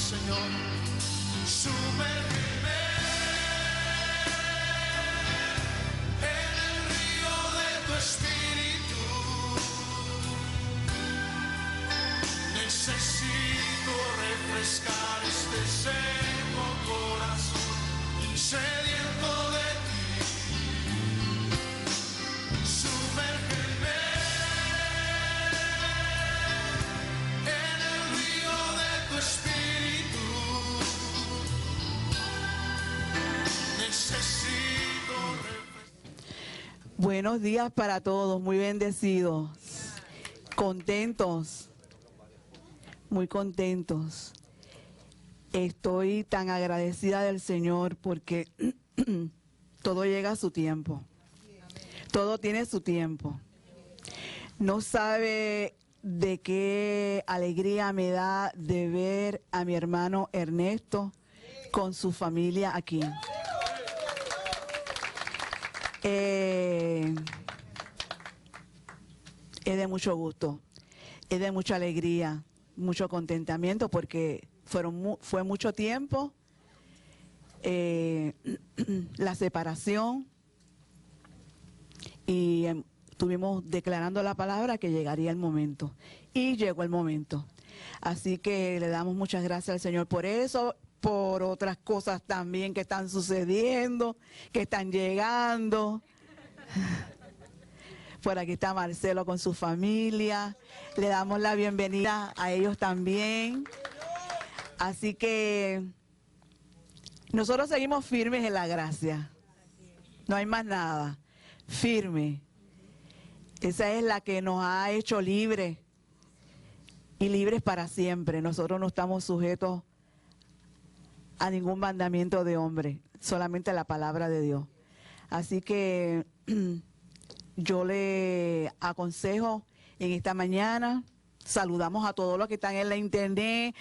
Señor, sumérgeme en el río de tu espíritu. Necesito refrescar este seco corazón sediento de ti. Sumérgeme en el río de tu espíritu. Necesito refrescar. Buenos días para todos, muy bendecidos, contentos, muy contentos. Estoy tan agradecida del Señor porque todo llega a su tiempo. Todo tiene su tiempo. No sabe de qué alegría me da de ver a mi hermano Ernesto con su familia aquí. Es de mucho gusto, es de mucha alegría, mucho contentamiento porque fue mucho tiempo la separación y estuvimos declarando la palabra que llegaría el momento y llegó el momento. Así que le damos muchas gracias al Señor por eso, por otras cosas también que están sucediendo, que están llegando. Por aquí está Marcelo con su familia, le damos la bienvenida a ellos también. Así que nosotros seguimos firmes en la gracia, no hay más nada, firme. Esa es la que nos ha hecho libres y libres para siempre. Nosotros no estamos sujetos a ningún mandamiento de hombre, solamente a la palabra de Dios. Así que yo le aconsejo en esta mañana, saludamos a todos los que están en la internet.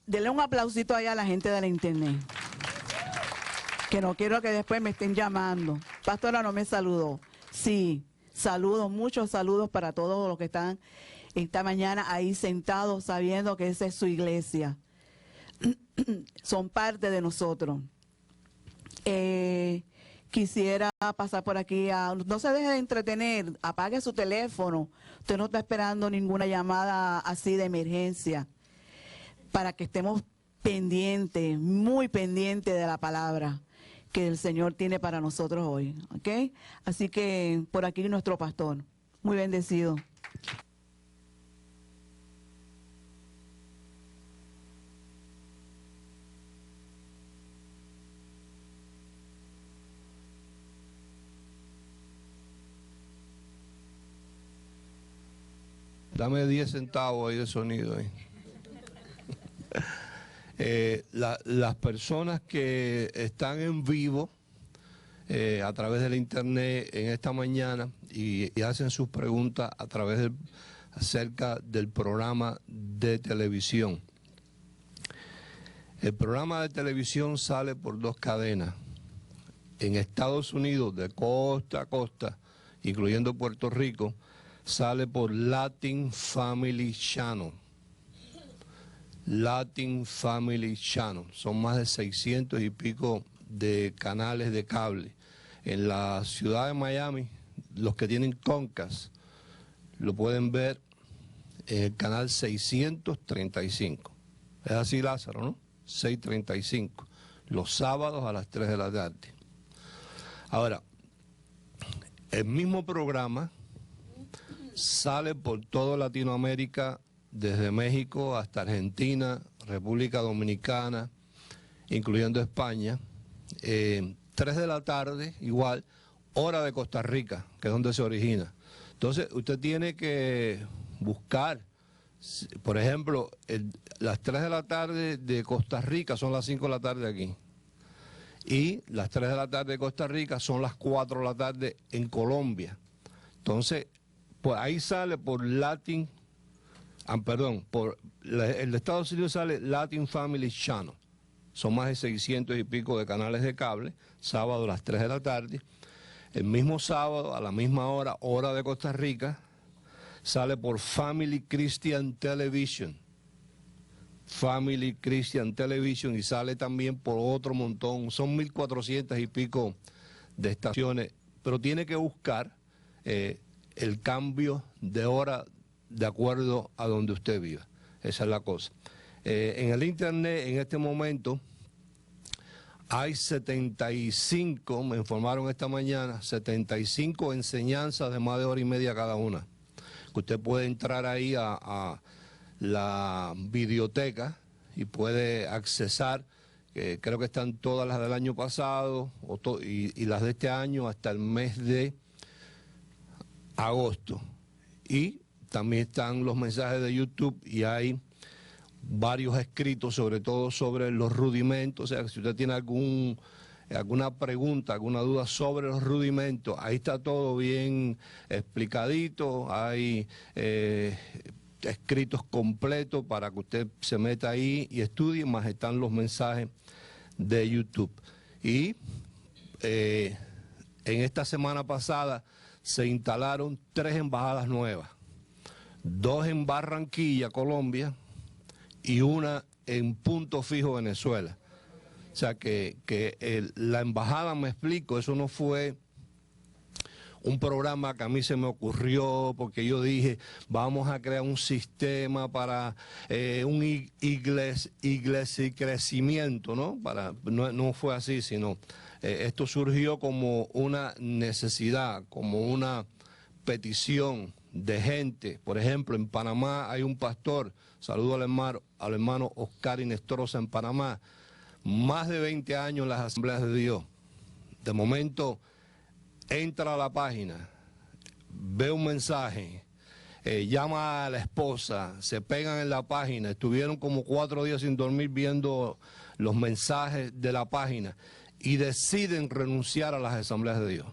Denle un aplausito ahí a la gente de la internet, que no quiero que después me estén llamando. Pastora no me saludó. Sí, saludos, muchos saludos para todos los que están esta mañana ahí sentados sabiendo que esa es su iglesia. Son parte de nosotros. Quisiera pasar por aquí, no se deje de entretener, apague su teléfono. Usted no está esperando ninguna llamada así de emergencia, para que estemos pendientes, muy pendientes de la palabra que el Señor tiene para nosotros hoy, ¿ok? Así que por aquí nuestro pastor, muy bendecido. Dame 10 centavos ahí de sonido ahí. Las personas que están en vivo a través de la internet en esta mañana y hacen sus preguntas a través acerca del programa de televisión. El programa de televisión sale por 2 cadenas. En Estados Unidos, de costa a costa, incluyendo Puerto Rico, sale por Latin Family Channel. Latin Family Channel. Son más de 600 y pico de canales de cable. En la ciudad de Miami, los que tienen Comcast lo pueden ver en el canal 635. Es así, Lázaro, ¿no? 635. Los sábados a las 3 de la tarde. Ahora, el mismo programa sale por toda Latinoamérica, desde México hasta Argentina, República Dominicana, incluyendo España. 3 de la tarde, igual, hora de Costa Rica, que es donde se origina. Entonces, usted tiene que buscar, por ejemplo, las 3 de la tarde de Costa Rica son las 5 de la tarde aquí. Y las 3 de la tarde de Costa Rica son las 4 de la tarde en Colombia. Entonces, pues ahí sale por Latin, por el de Estados Unidos sale Latin Family Channel. Son más de 600 y pico de canales de cable, sábado a las 3 de la tarde. El mismo sábado, a la misma hora, hora de Costa Rica, sale por Family Christian Television. Family Christian Television, y sale también por otro montón. Son 1.400 y pico de estaciones, pero tiene que buscar el cambio de hora de acuerdo a donde usted viva. Esa es la cosa. En el internet en este momento hay 75, me informaron esta mañana, 75 enseñanzas de más de hora y media cada una. Que usted puede entrar ahí a la videoteca y puede accesar, creo que están todas las del año pasado y las de este año hasta el mes de agosto. Y también están los mensajes de YouTube y hay varios escritos, sobre todo sobre los rudimentos. O sea, si usted tiene alguna pregunta, alguna duda sobre los rudimentos, ahí está todo bien explicadito, hay escritos completos para que usted se meta ahí y estudie, más están los mensajes de YouTube. Y en esta semana pasada se instalaron 3 embajadas nuevas, 2 en Barranquilla, Colombia, y una en Punto Fijo, Venezuela. O sea que la embajada, me explico, eso no fue un programa que a mí se me ocurrió porque yo dije, vamos a crear un sistema para un iglesia y crecimiento, ¿no? No fue así, sino esto surgió como una necesidad, como una petición de gente. Por ejemplo, en Panamá hay un pastor, saludo al hermano Oscar Inestrosa en Panamá, más de 20 años en las Asambleas de Dios. De momento entra a la página, ve un mensaje, llama a la esposa, se pegan en la página, estuvieron como 4 días sin dormir viendo los mensajes de la página y deciden renunciar a las Asambleas de Dios.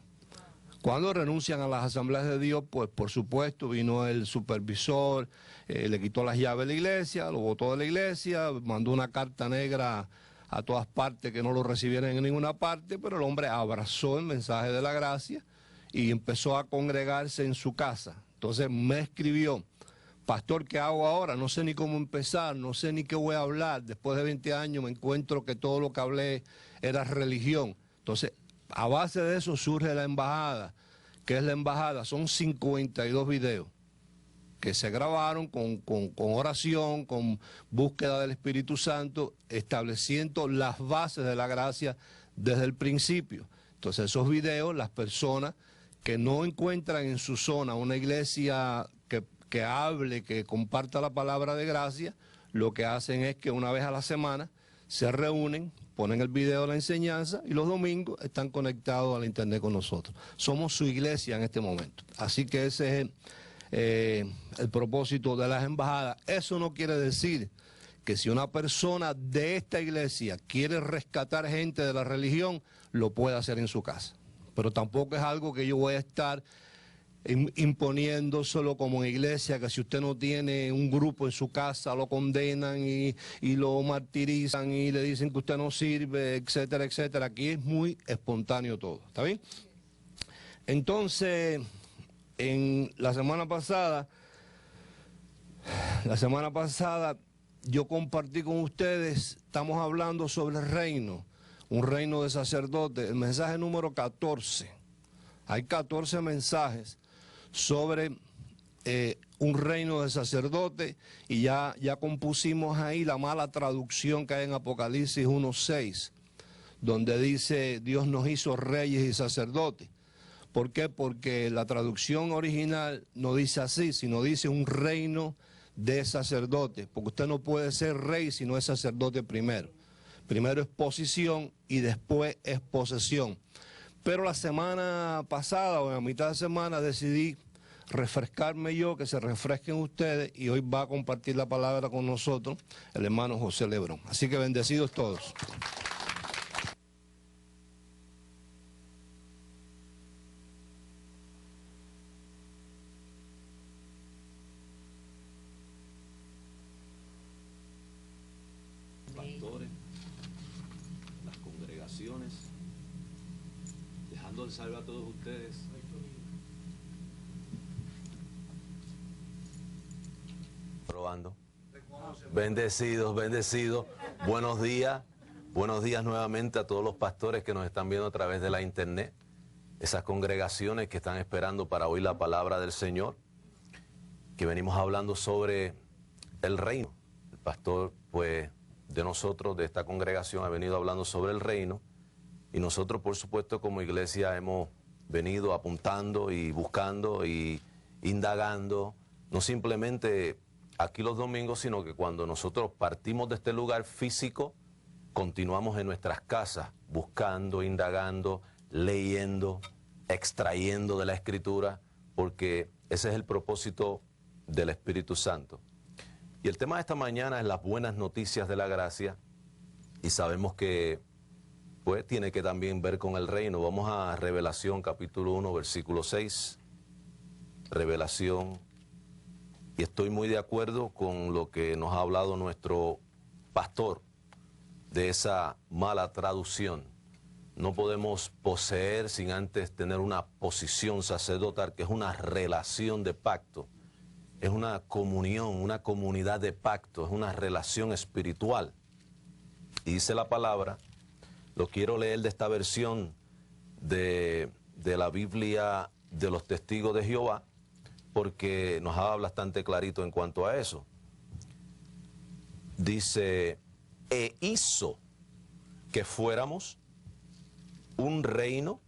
Cuando renuncian a las Asambleas de Dios, pues por supuesto vino el supervisor, le quitó las llaves de la iglesia, lo botó de la iglesia, mandó una carta negra a todas partes que no lo recibieran en ninguna parte, pero el hombre abrazó el mensaje de la gracia y empezó a congregarse en su casa. Entonces me escribió, pastor, ¿qué hago ahora? No sé ni cómo empezar, no sé ni qué voy a hablar. Después de 20 años me encuentro que todo lo que hablé era religión. Entonces, a base de eso surge la embajada. ¿Qué es la embajada? Son 52 videos que se grabaron con oración, con búsqueda del Espíritu Santo, estableciendo las bases de la gracia desde el principio. Entonces esos videos, las personas que no encuentran en su zona una iglesia que hable, que comparta la palabra de gracia, lo que hacen es que una vez a la semana se reúnen, ponen el video de la enseñanza y los domingos están conectados a la internet con nosotros. Somos su iglesia en este momento. Así que ese es el propósito de las embajadas. Eso no quiere decir que si una persona de esta iglesia quiere rescatar gente de la religión, lo puede hacer en su casa. Pero tampoco es algo que yo voy a estar imponiendo solo como iglesia, que si usted no tiene un grupo en su casa lo condenan y lo martirizan y le dicen que usted no sirve, etcétera, etcétera. Aquí es muy espontáneo todo, ¿está bien? Entonces, en la semana pasada yo compartí con ustedes, estamos hablando sobre el reino, un reino de sacerdotes, el mensaje número 14. Hay 14 mensajes sobre un reino de sacerdotes y ya compusimos ahí la mala traducción que hay en Apocalipsis 1:6, donde dice Dios nos hizo reyes y sacerdotes. ¿Por qué? Porque la traducción original no dice así, sino dice un reino de sacerdotes, porque usted no puede ser rey si no es sacerdote primero. Primero es posición y después es posesión. Pero la semana pasada o en la mitad de semana decidí refrescarme yo, que se refresquen ustedes, y hoy va a compartir la palabra con nosotros el hermano José Lebrón. Así que bendecidos todos. Pastores, las congregaciones, dejando el salve a todos ustedes. Probando. Bendecidos, bendecidos. Buenos días nuevamente a todos los pastores que nos están viendo a través de la internet. Esas congregaciones que están esperando para oír la palabra del Señor. Que venimos hablando sobre el reino. El pastor, pues, de nosotros, de esta congregación, ha venido hablando sobre el reino. Y nosotros, por supuesto, como iglesia hemos venido apuntando y buscando y indagando, no simplemente aquí los domingos, sino que cuando nosotros partimos de este lugar físico, continuamos en nuestras casas, buscando, indagando, leyendo, extrayendo de la Escritura, porque ese es el propósito del Espíritu Santo. Y el tema de esta mañana es las buenas noticias de la gracia, y sabemos que pues tiene que también ver con el reino. Vamos a Revelación capítulo 1, versículo 6. Revelación. Y estoy muy de acuerdo con lo que nos ha hablado nuestro pastor de esa mala traducción. No podemos poseer sin antes tener una posición sacerdotal, que es una relación de pacto. Es una comunión, una comunidad de pacto, es una relación espiritual. Y dice la palabra, lo quiero leer de esta versión de la Biblia de los Testigos de Jehová, porque nos habla bastante clarito en cuanto a eso. Dice, e hizo que fuéramos un reino,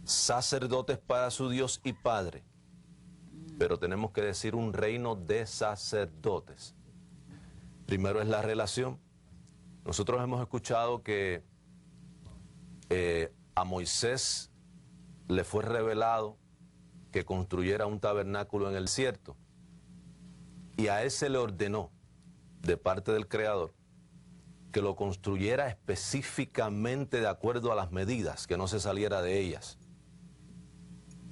sacerdotes para su Dios y Padre. Pero tenemos que decir un reino de sacerdotes. Primero es la relación. Nosotros hemos escuchado que a Moisés le fue revelado que construyera un tabernáculo en el desierto. Y a él se le ordenó, de parte del Creador, que lo construyera específicamente de acuerdo a las medidas, que no se saliera de ellas.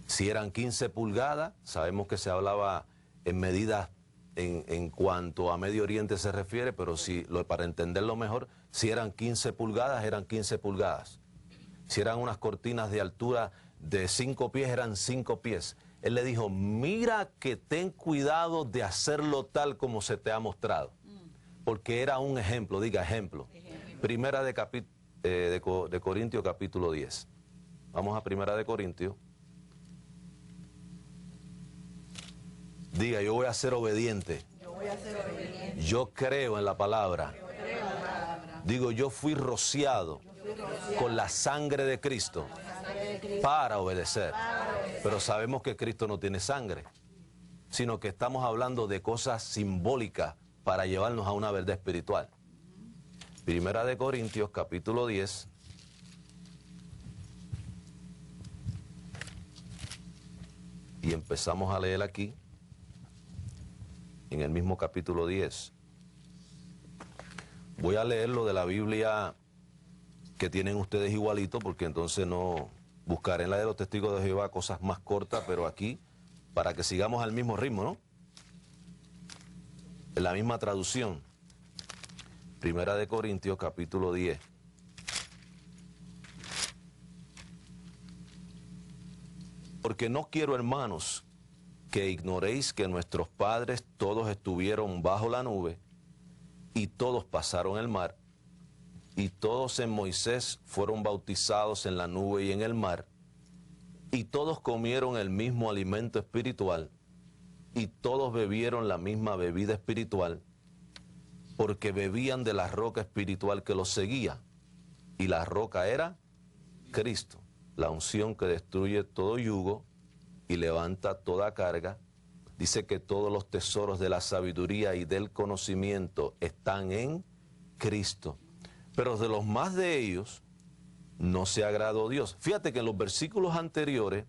Si eran 15 pulgadas, sabemos que se hablaba en medidas en cuanto a Medio Oriente se refiere, pero para entenderlo mejor, si eran 15 pulgadas, eran 15 pulgadas. Si eran unas cortinas de altura de 5 pies, eran 5 pies. Él le dijo, mira que ten cuidado de hacerlo tal como se te ha mostrado. Porque era un ejemplo, diga ejemplo. Primera de Corintios capítulo 10. Vamos a Primera de Corintios. Diga, yo voy a ser obediente. Yo creo en la palabra. Digo, yo fui rociado con la sangre de Cristo para obedecer. Pero sabemos que Cristo no tiene sangre, sino que estamos hablando de cosas simbólicas para llevarnos a una verdad espiritual. Primera de Corintios, capítulo 10. Y empezamos a leer aquí, en el mismo capítulo 10. Voy a leerlo de la Biblia que tienen ustedes igualito, porque entonces no buscaré en la de los Testigos de Jehová cosas más cortas, pero aquí, para que sigamos al mismo ritmo, ¿no? En la misma traducción. Primera de Corintios, capítulo 10. Porque no quiero, hermanos, que ignoréis que nuestros padres todos estuvieron bajo la nube, y todos pasaron el mar, y todos en Moisés fueron bautizados en la nube y en el mar, y todos comieron el mismo alimento espiritual, y todos bebieron la misma bebida espiritual, porque bebían de la roca espiritual que los seguía, y la roca era Cristo, la unción que destruye todo yugo y levanta toda carga. Dice que todos los tesoros de la sabiduría y del conocimiento están en Cristo. Pero de los más de ellos no se agradó Dios. Fíjate que en los versículos anteriores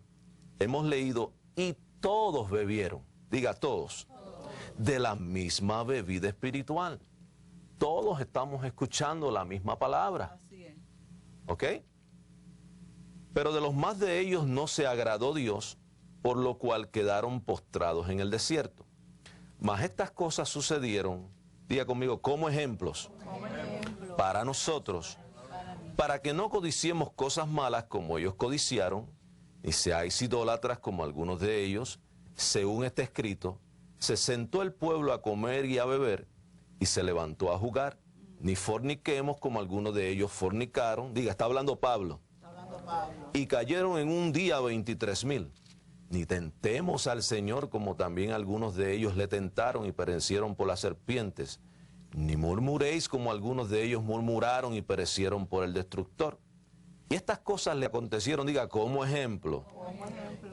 hemos leído, y todos bebieron, diga todos, de la misma bebida espiritual. Todos estamos escuchando la misma palabra. ¿Ok? Pero de los más de ellos no se agradó Dios, por lo cual quedaron postrados en el desierto. Mas estas cosas sucedieron, diga conmigo, como ejemplos, para nosotros, para que no codiciemos cosas malas como ellos codiciaron, ni seáis idólatras como algunos de ellos. Según está escrito, se sentó el pueblo a comer y a beber, y se levantó a jugar, ni forniquemos como algunos de ellos fornicaron. Diga, está hablando Pablo. Y cayeron en un día 23,000. Ni tentemos al Señor como también algunos de ellos le tentaron y perecieron por las serpientes. Ni murmuréis como algunos de ellos murmuraron y perecieron por el destructor. Y estas cosas le acontecieron, diga, como ejemplo.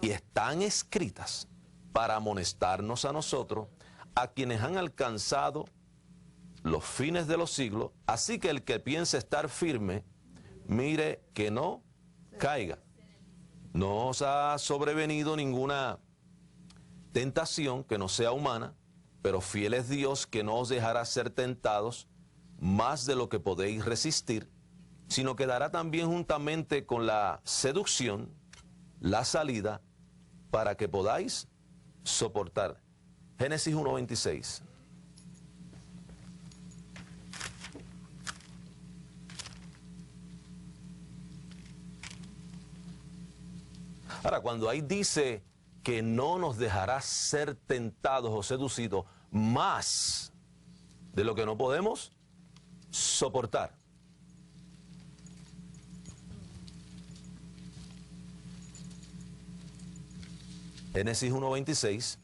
Y están escritas para amonestarnos a nosotros, a quienes han alcanzado los fines de los siglos. Así que el que piense estar firme, mire que no caiga. No os ha sobrevenido ninguna tentación que no sea humana, pero fiel es Dios, que no os dejará ser tentados más de lo que podéis resistir, sino que dará también juntamente con la seducción la salida para que podáis soportar. Génesis 1:26. Ahora, cuando ahí dice que no nos dejará ser tentados o seducidos más de lo que no podemos soportar. Génesis 1:26.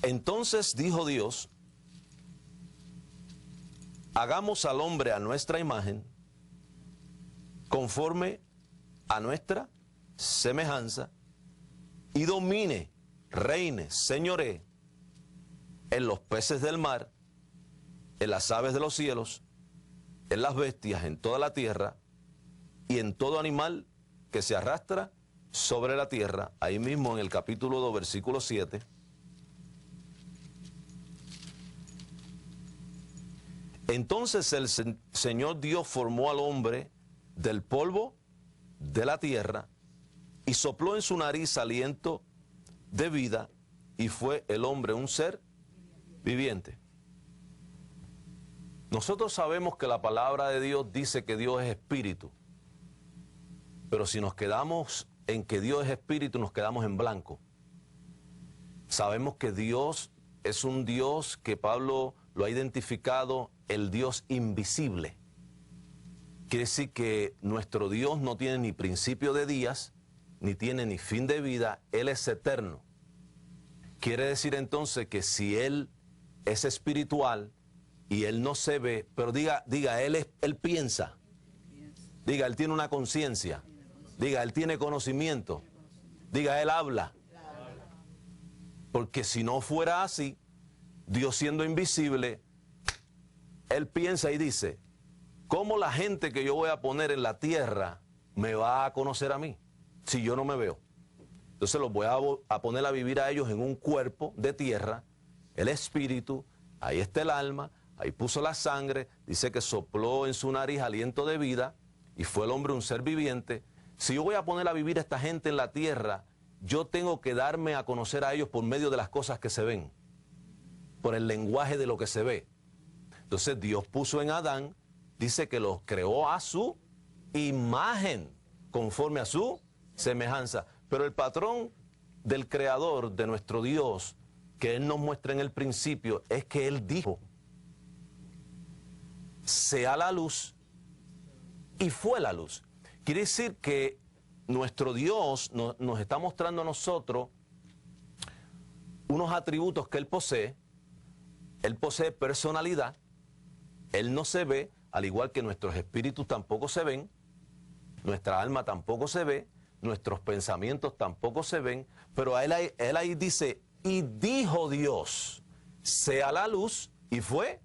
Entonces dijo Dios, hagamos al hombre a nuestra imagen, conforme a nuestra semejanza, y domine, reine, señoree en los peces del mar, en las aves de los cielos, en las bestias, en toda la tierra, y en todo animal que se arrastra sobre la tierra. Ahí mismo en el capítulo 2, versículo 7. Entonces el Señor Dios formó al hombre del polvo de la tierra y sopló en su nariz aliento de vida, y fue el hombre un ser viviente. Nosotros sabemos que la palabra de Dios dice que Dios es espíritu, pero si nos quedamos en que Dios es espíritu, nos quedamos en blanco. Sabemos que Dios es un Dios que Pablo lo ha identificado, el Dios invisible. Quiere decir que nuestro Dios no tiene ni principio de días, ni tiene ni fin de vida, Él es eterno. Quiere decir entonces que si Él es espiritual y Él no se ve, pero diga, Él piensa, diga, Él tiene una conciencia, diga, Él tiene conocimiento, diga, Él habla. Porque si no fuera así, Dios siendo invisible, Él piensa y dice, ¿cómo la gente que yo voy a poner en la tierra me va a conocer a mí si yo no me veo? Entonces los voy a poner a vivir a ellos en un cuerpo de tierra, el espíritu, ahí está el alma, ahí puso la sangre, dice que sopló en su nariz aliento de vida y fue el hombre un ser viviente. Si yo voy a poner a vivir a esta gente en la tierra, yo tengo que darme a conocer a ellos por medio de las cosas que se ven, por el lenguaje de lo que se ve. Entonces Dios puso en Adán, dice que los creó a su imagen, conforme a su semejanza. Pero el patrón del creador, de nuestro Dios, que Él nos muestra en el principio, es que Él dijo, sea la luz, y fue la luz. Quiere decir que nuestro Dios nos está mostrando a nosotros unos atributos que Él posee. Él posee personalidad, Él no se ve, al igual que nuestros espíritus tampoco se ven, nuestra alma tampoco se ve, nuestros pensamientos tampoco se ven, pero él ahí dice, y dijo Dios, sea la luz, y fue,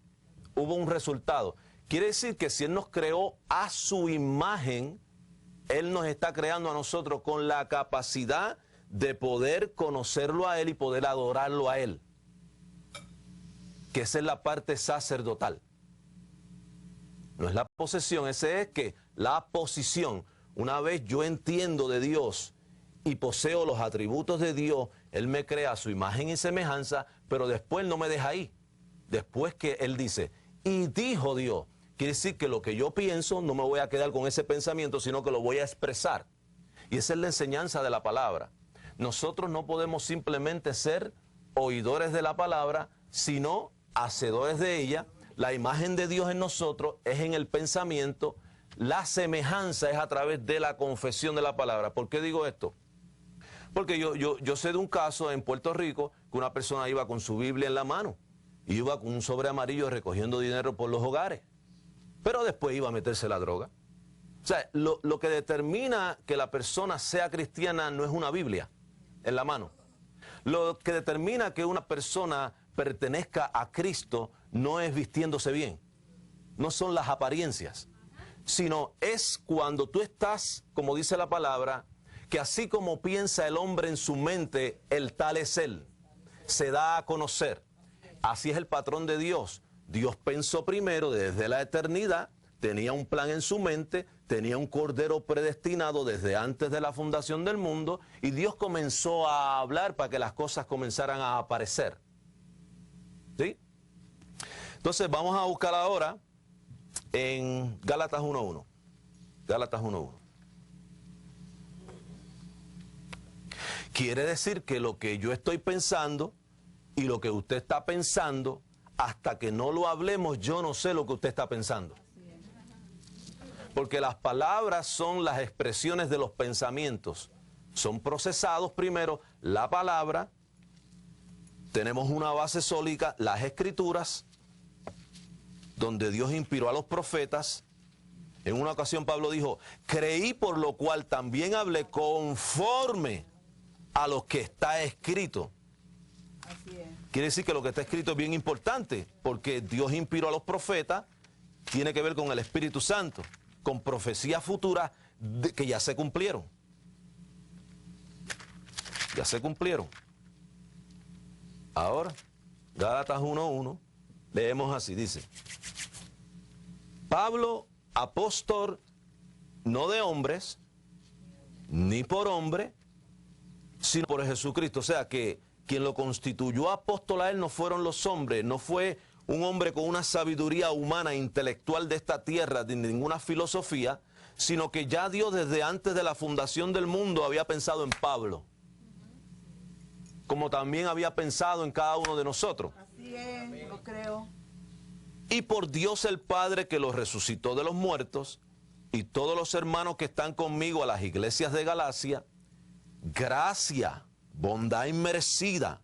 hubo un resultado. Quiere decir que si Él nos creó a su imagen, Él nos está creando a nosotros con la capacidad de poder conocerlo a Él y poder adorarlo a Él. Que esa es la parte sacerdotal. No es la posesión, esa es que la posición. Una vez yo entiendo de Dios y poseo los atributos de Dios, Él me crea a su imagen y semejanza, pero después no me deja ahí. Después que Él dice, y dijo Dios, quiere decir que lo que yo pienso no me voy a quedar con ese pensamiento, sino que lo voy a expresar. Y esa es la enseñanza de la palabra. Nosotros no podemos simplemente ser oidores de la palabra, sino hacedores de ella. La imagen de Dios en nosotros es en el pensamiento. La semejanza es a través de la confesión de la palabra. ¿Por qué digo esto? Porque yo sé de un caso en Puerto Rico que una persona iba con su Biblia en la mano, iba con un sobre amarillo recogiendo dinero por los hogares, pero después iba a meterse la droga. O sea, lo que determina que la persona sea cristiana no es una Biblia en la mano. Lo que determina que una persona pertenezca a Cristo no es vistiéndose bien, no son las apariencias, sino es cuando tú estás, como dice la palabra, que así como piensa el hombre en su mente, el tal es él, se da a conocer. Así es el patrón de Dios. Dios pensó primero desde la eternidad, tenía un plan en su mente, tenía un cordero predestinado desde antes de la fundación del mundo, y Dios comenzó a hablar para que las cosas comenzaran a aparecer. ¿Sí? Entonces vamos a buscar ahora en Gálatas 1.1. Gálatas 1.1. Quiere decir que lo que yo estoy pensando y lo que usted está pensando, hasta que no lo hablemos, yo no sé lo que usted está pensando. Porque las palabras son las expresiones de los pensamientos. Son procesados primero la palabra, tenemos una base sólida, las escrituras, donde Dios inspiró a los profetas. En una ocasión Pablo dijo, creí por lo cual también hablé conforme a lo que está escrito. Así es. Quiere decir que lo que está escrito es bien importante, porque Dios inspiró a los profetas, tiene que ver con el Espíritu Santo, con profecías futuras que ya se cumplieron. Ya se cumplieron. Ahora, Gálatas 1.1, leemos así, dice, Pablo, apóstol, no de hombres, ni por hombre, sino por Jesucristo. O sea que quien lo constituyó apóstol a él no fueron los hombres, no fue un hombre con una sabiduría humana, intelectual de esta tierra, de ninguna filosofía, sino que ya Dios desde antes de la fundación del mundo había pensado en Pablo, como también había pensado en cada uno de nosotros. Así es, lo creo. Y por Dios el Padre que los resucitó de los muertos, y todos los hermanos que están conmigo a las iglesias de Galacia, gracia, bondad inmerecida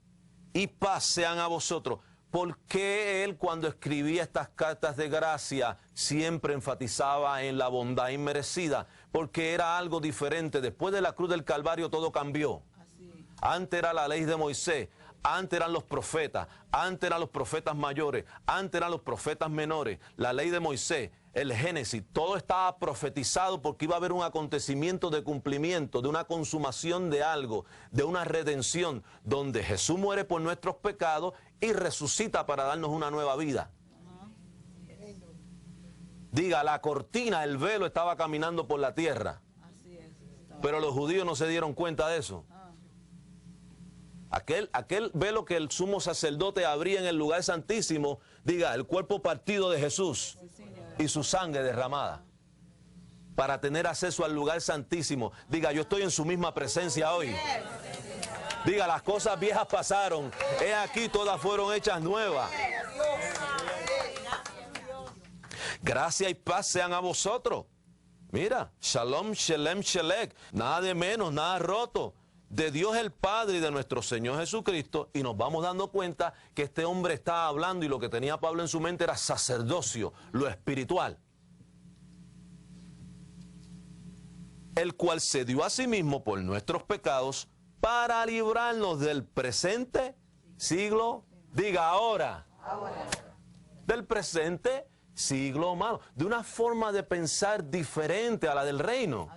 y paz sean a vosotros. ¿Por qué él cuando escribía estas cartas de gracia siempre enfatizaba en la bondad inmerecida? Porque era algo diferente. Después de la cruz del Calvario todo cambió. Antes era la ley de Moisés, antes eran los profetas, antes eran los profetas mayores, antes eran los profetas menores, la ley de Moisés, el Génesis, todo estaba profetizado porque iba a haber un acontecimiento de cumplimiento, de una consumación de algo, de una redención, donde Jesús muere por nuestros pecados y resucita para darnos una nueva vida. Diga, la cortina, el velo estaba caminando por la tierra, pero los judíos no se dieron cuenta de eso. Aquel velo que el sumo sacerdote abría en el lugar santísimo, diga, el cuerpo partido de Jesús y su sangre derramada, para tener acceso al lugar santísimo. Diga, yo estoy en su misma presencia hoy. Diga, las cosas viejas pasaron, he aquí todas fueron hechas nuevas. Gracia y paz sean a vosotros. Mira, shalom, shalem, shelek, nada de menos, nada roto. De Dios el Padre y de nuestro Señor Jesucristo, y nos vamos dando cuenta que este hombre estaba hablando y lo que tenía Pablo en su mente era sacerdocio, lo espiritual. El cual se dio a sí mismo por nuestros pecados para librarnos del presente siglo, diga ahora, del presente siglo malo, de una forma de pensar diferente a la del reino.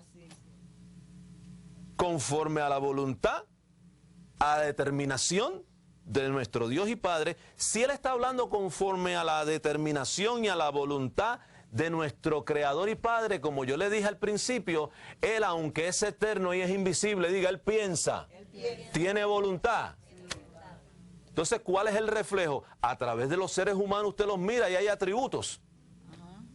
Conforme a la voluntad, a la determinación de nuestro Dios y Padre. Si Él está hablando conforme a la determinación y a la voluntad de nuestro Creador y Padre, como yo le dije al principio, Él, aunque es eterno y es invisible, diga, Él piensa, tiene voluntad. Entonces, ¿cuál es el reflejo? A través de los seres humanos usted los mira y hay atributos.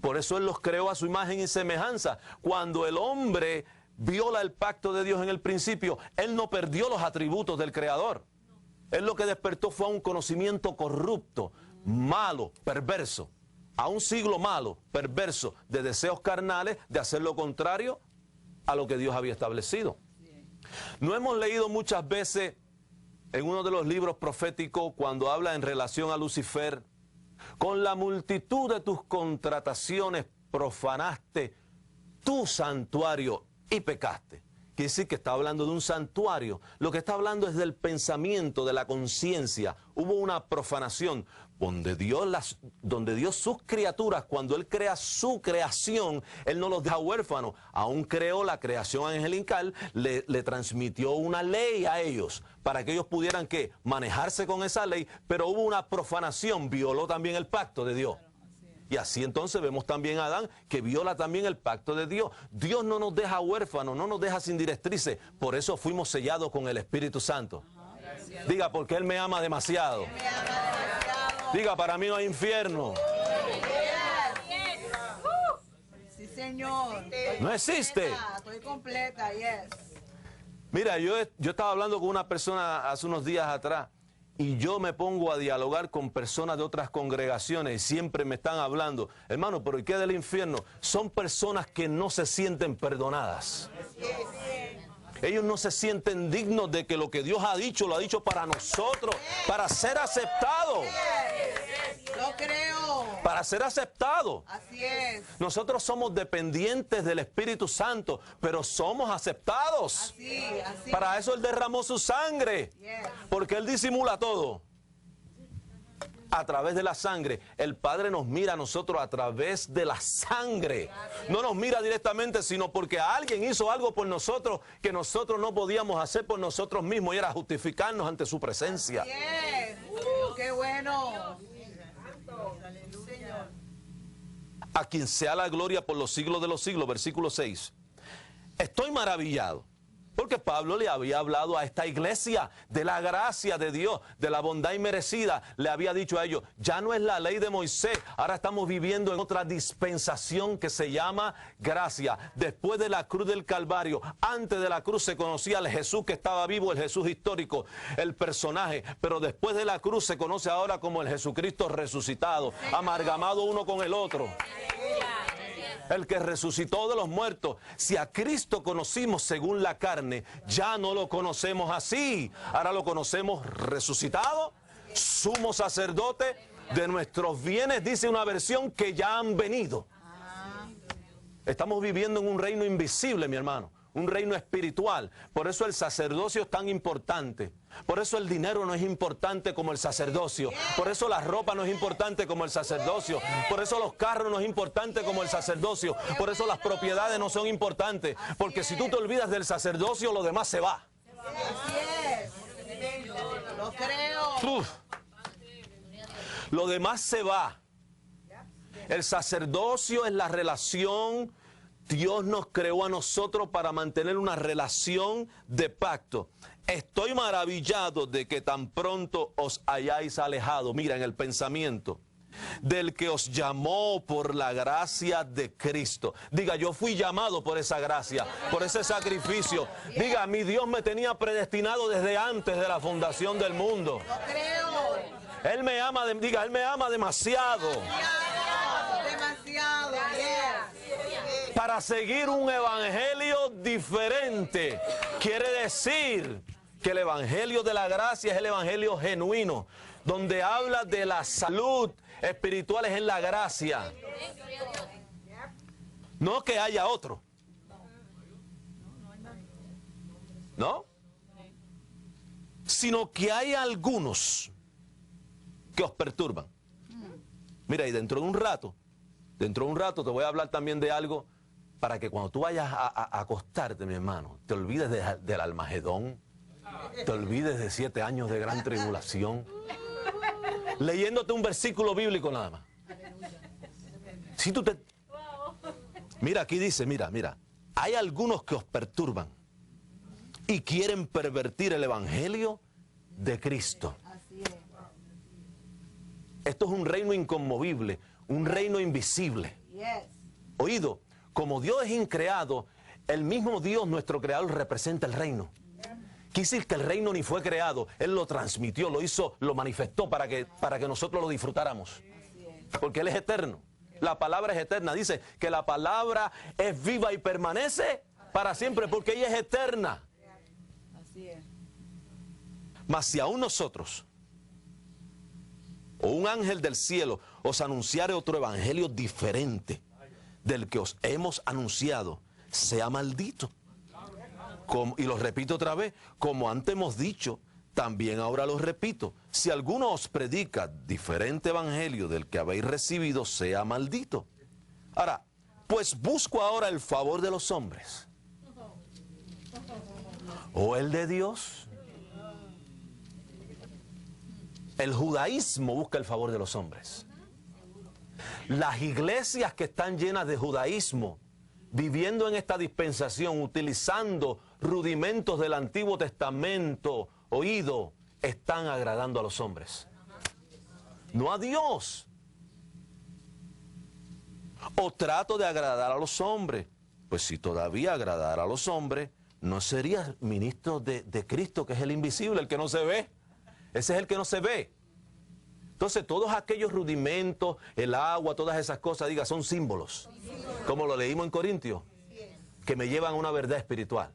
Por eso Él los creó a su imagen y semejanza. Cuando el hombre viola el pacto de Dios en el principio, él no perdió los atributos del Creador. Él lo que despertó fue un conocimiento corrupto, malo, perverso, a un siglo malo, perverso, de deseos carnales, de hacer lo contrario a lo que Dios había establecido. No hemos leído muchas veces en uno de los libros proféticos cuando habla en relación a Lucifer: con la multitud de tus contrataciones profanaste tu santuario y pecaste. Quiere decir que está hablando de un santuario. Lo que está hablando es del pensamiento, de la conciencia. Hubo una profanación donde Dios sus criaturas, cuando Él crea su creación, Él no los deja huérfanos. Aún creó la creación angelical, le transmitió una ley a ellos para que ellos pudieran ¿qué? Manejarse con esa ley, pero hubo una profanación, violó también el pacto de Dios. Y así entonces vemos también a Adán, que viola también el pacto de Dios. Dios no nos deja huérfanos, no nos deja sin directrices. Por eso fuimos sellados con el Espíritu Santo. Diga, porque Él me ama demasiado. Diga, para mí no hay infierno. Sí, Señor. No existe. Estoy completa, yes. Mira, yo estaba hablando con una persona hace unos días atrás. Y yo me pongo a dialogar con personas de otras congregaciones y siempre me están hablando, hermano, pero ¿y qué del infierno? Son personas que no se sienten perdonadas. Ellos no se sienten dignos de que lo que Dios ha dicho, lo ha dicho para nosotros, para ser aceptados. Lo creo. Para ser aceptados. Así es. Nosotros somos dependientes del Espíritu Santo, pero somos aceptados. Así. Para eso Él derramó su sangre, porque Él disimula todo. A través de la sangre. El Padre nos mira a nosotros a través de la sangre. No nos mira directamente, sino porque alguien hizo algo por nosotros que nosotros no podíamos hacer por nosotros mismos, y era justificarnos ante su presencia. ¡Qué bueno! A quien sea la gloria por los siglos de los siglos. Versículo 6. Estoy maravillado, porque Pablo le había hablado a esta iglesia de la gracia de Dios, de la bondad inmerecida. Le había dicho a ellos, ya no es la ley de Moisés, ahora estamos viviendo en otra dispensación que se llama gracia. Después de la cruz del Calvario, antes de la cruz se conocía el Jesús que estaba vivo, el Jesús histórico, el personaje. Pero después de la cruz se conoce ahora como el Jesucristo resucitado, amalgamado uno con el otro. El que resucitó de los muertos. Si a Cristo conocimos según la carne, ya no lo conocemos así. Ahora lo conocemos resucitado, sumo sacerdote de nuestros bienes, dice una versión, que ya han venido. Estamos viviendo en un reino invisible, mi hermano, un reino espiritual. Por eso el sacerdocio es tan importante. Por eso el dinero no es importante como el sacerdocio. Por eso la ropa no es importante como el sacerdocio. Por eso los carros no es importante como el sacerdocio. Por eso las propiedades no son importantes. Porque si tú te olvidas del sacerdocio, lo demás se va. Lo creo. Lo demás se va. El sacerdocio es la relación. Dios nos creó a nosotros para mantener una relación de pacto. Estoy maravillado de que tan pronto os hayáis alejado, mira, en el pensamiento, del que os llamó por la gracia de Cristo. Diga, yo fui llamado por esa gracia, por ese sacrificio. Diga, mi Dios me tenía predestinado desde antes de la fundación del mundo. Lo creo. Él me ama, diga, Él me ama demasiado. Demasiado. Para seguir un evangelio diferente. Quiere decir que el evangelio de la gracia es el evangelio genuino, donde habla de la salud espiritual es en la gracia. No que haya otro. ¿No? Sino que hay algunos que os perturban. Mira, y dentro de un rato te voy a hablar también de algo para que cuando tú vayas a acostarte, mi hermano, te olvides del Almagedón, te olvides de 7 años de gran tribulación, leyéndote un versículo bíblico nada más. Si tú te... Mira, aquí dice, mira, hay algunos que os perturban y quieren pervertir el evangelio de Cristo. Esto es un reino inconmovible, un reino invisible. Oído, como Dios es increado, el mismo Dios, nuestro creador, representa el reino. Quise decir que el reino ni fue creado, Él lo transmitió, lo hizo, lo manifestó para que nosotros lo disfrutáramos. Porque Él es eterno. La palabra es eterna. Dice que la palabra es viva y permanece para siempre porque ella es eterna. Así es. Mas si aún nosotros o un ángel del cielo os anunciare otro evangelio diferente del que os hemos anunciado, sea maldito. Y lo repito otra vez, como antes hemos dicho, también ahora lo repito, si alguno os predica diferente evangelio del que habéis recibido, sea maldito. Ahora, pues busco ahora el favor de los hombres, o el de Dios. El judaísmo busca el favor de los hombres. Las iglesias que están llenas de judaísmo, viviendo en esta dispensación, utilizando rudimentos del Antiguo Testamento, oído, están agradando a los hombres, no a Dios. O trato de agradar a los hombres. Pues si todavía agradara a los hombres, no sería ministro de Cristo, que es el invisible, el que no se ve. Ese es el que no se ve. Entonces, todos aquellos rudimentos, el agua, todas esas cosas, diga, son símbolos. Como lo leímos en Corintios, que me llevan a una verdad espiritual.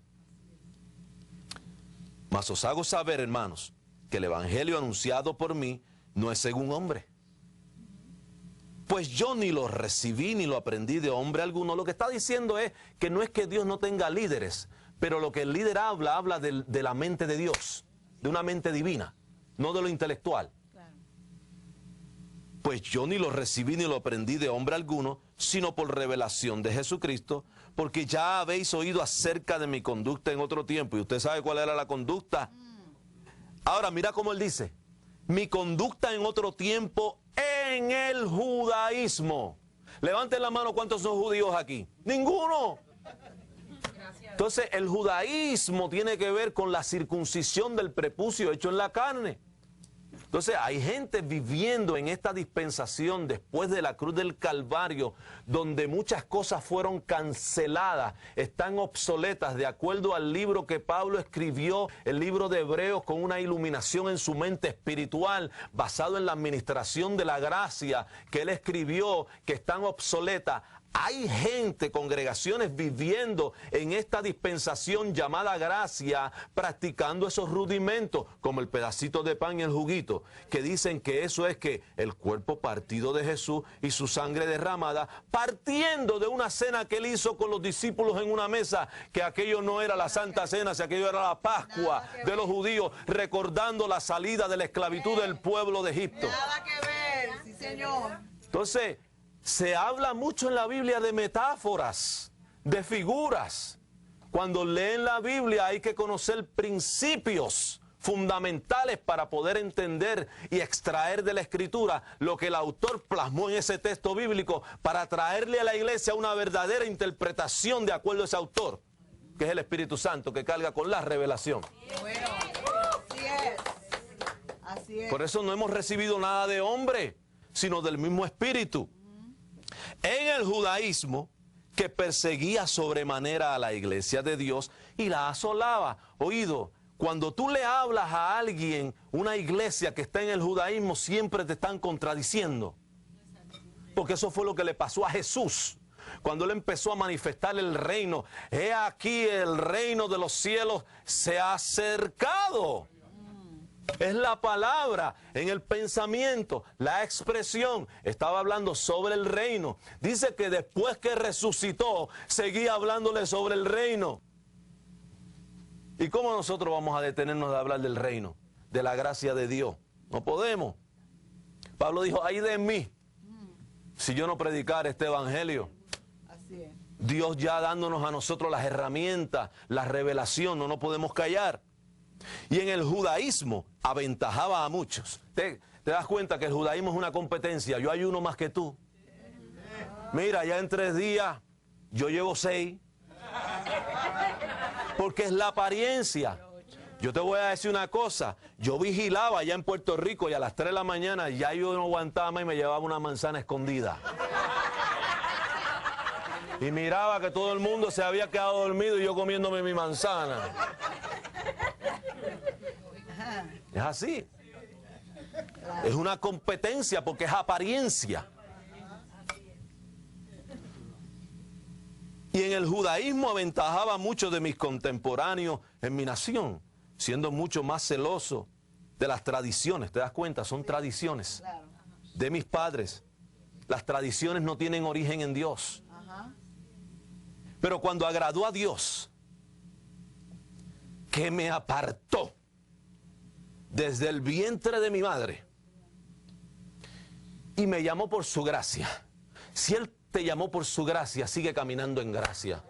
Mas os hago saber, hermanos, que el evangelio anunciado por mí no es según hombre. Pues yo ni lo recibí ni lo aprendí de hombre alguno. Lo que está diciendo es que no es que Dios no tenga líderes, pero lo que el líder habla de la mente de Dios, de una mente divina, no de lo intelectual. Pues yo ni lo recibí ni lo aprendí de hombre alguno, sino por revelación de Jesucristo, porque ya habéis oído acerca de mi conducta en otro tiempo, y usted sabe cuál era la conducta. Ahora mira cómo él dice, mi conducta en otro tiempo en el judaísmo. Levanten la mano, ¿cuántos son judíos aquí? Ninguno. Entonces el judaísmo tiene que ver con la circuncisión del prepucio hecho en la carne. Entonces hay gente viviendo en esta dispensación después de la cruz del Calvario, donde muchas cosas fueron canceladas, están obsoletas, de acuerdo al libro que Pablo escribió, el libro de Hebreos, con una iluminación en su mente espiritual, basado en la administración de la gracia que él escribió, que están obsoletas. Hay gente, congregaciones viviendo en esta dispensación llamada gracia, practicando esos rudimentos, como el pedacito de pan y el juguito, que dicen que eso es que el cuerpo partido de Jesús y su sangre derramada, partiendo de una cena que él hizo con los discípulos en una mesa, que aquello no era la Santa Cena, si aquello era la Pascua de los judíos, recordando la salida de la esclavitud del pueblo de Egipto. Nada que ver, sí señor. Entonces, se habla mucho en la Biblia de metáforas, de figuras. Cuando leen la Biblia hay que conocer principios fundamentales para poder entender y extraer de la Escritura lo que el autor plasmó en ese texto bíblico para traerle a la iglesia una verdadera interpretación de acuerdo a ese autor, que es el Espíritu Santo, que carga con la revelación. Bueno, así es. Así es. Por eso no hemos recibido nada de hombre, sino del mismo Espíritu. En el judaísmo, que perseguía sobremanera a la iglesia de Dios y la asolaba. Oído, cuando tú le hablas a alguien, una iglesia que está en el judaísmo, siempre te están contradiciendo. Porque eso fue lo que le pasó a Jesús. Cuando él empezó a manifestar el reino, he aquí el reino de los cielos se ha acercado. Es la palabra en el pensamiento, la expresión. Estaba hablando sobre el reino. Dice que después que resucitó, seguía hablándole sobre el reino. ¿Y cómo nosotros vamos a detenernos de hablar del reino, de la gracia de Dios? No podemos. Pablo dijo, ay de mí, si yo no predicara este evangelio. Así es. Dios ya dándonos a nosotros las herramientas, la revelación, no nos podemos callar. Y en el judaísmo aventajaba a muchos. ¿Te das cuenta que el judaísmo es una competencia? Yo ayuno más que tú. Mira, ya en 3 días yo llevo 6. Porque es la apariencia. Yo te voy a decir una cosa. Yo vigilaba allá en Puerto Rico y a las 3 de la mañana ya yo no aguantaba más y me llevaba una manzana escondida. Y miraba que todo el mundo se había quedado dormido y yo comiéndome mi manzana. Es así. Es una competencia porque es apariencia. Y en el judaísmo aventajaba a muchos de mis contemporáneos en mi nación, siendo mucho más celoso de las tradiciones. ¿Te das cuenta? Son tradiciones de mis padres. Las tradiciones no tienen origen en Dios. Pero cuando agradó a Dios, que me apartó desde el vientre de mi madre y me llamó por su gracia. Si Él te llamó por su gracia, sigue caminando en gracia.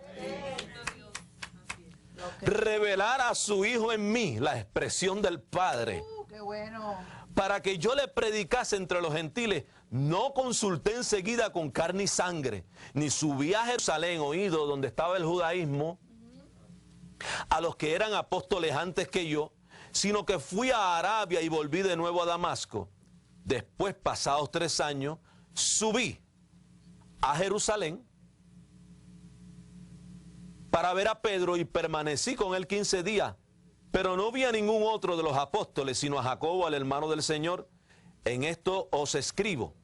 Revelar a su Hijo en mí, la expresión del Padre. Qué bueno. Para que yo le predicase entre los gentiles, no consulté enseguida con carne y sangre, ni subí a Jerusalén, oído, donde estaba el judaísmo, a los que eran apóstoles antes que yo, sino que fui a Arabia y volví de nuevo a Damasco. Después, pasados 3 años, subí a Jerusalén para ver a Pedro y permanecí con él 15 días. Pero no vi a ningún otro de los apóstoles, sino a Jacobo, al hermano del Señor. En esto os escribo.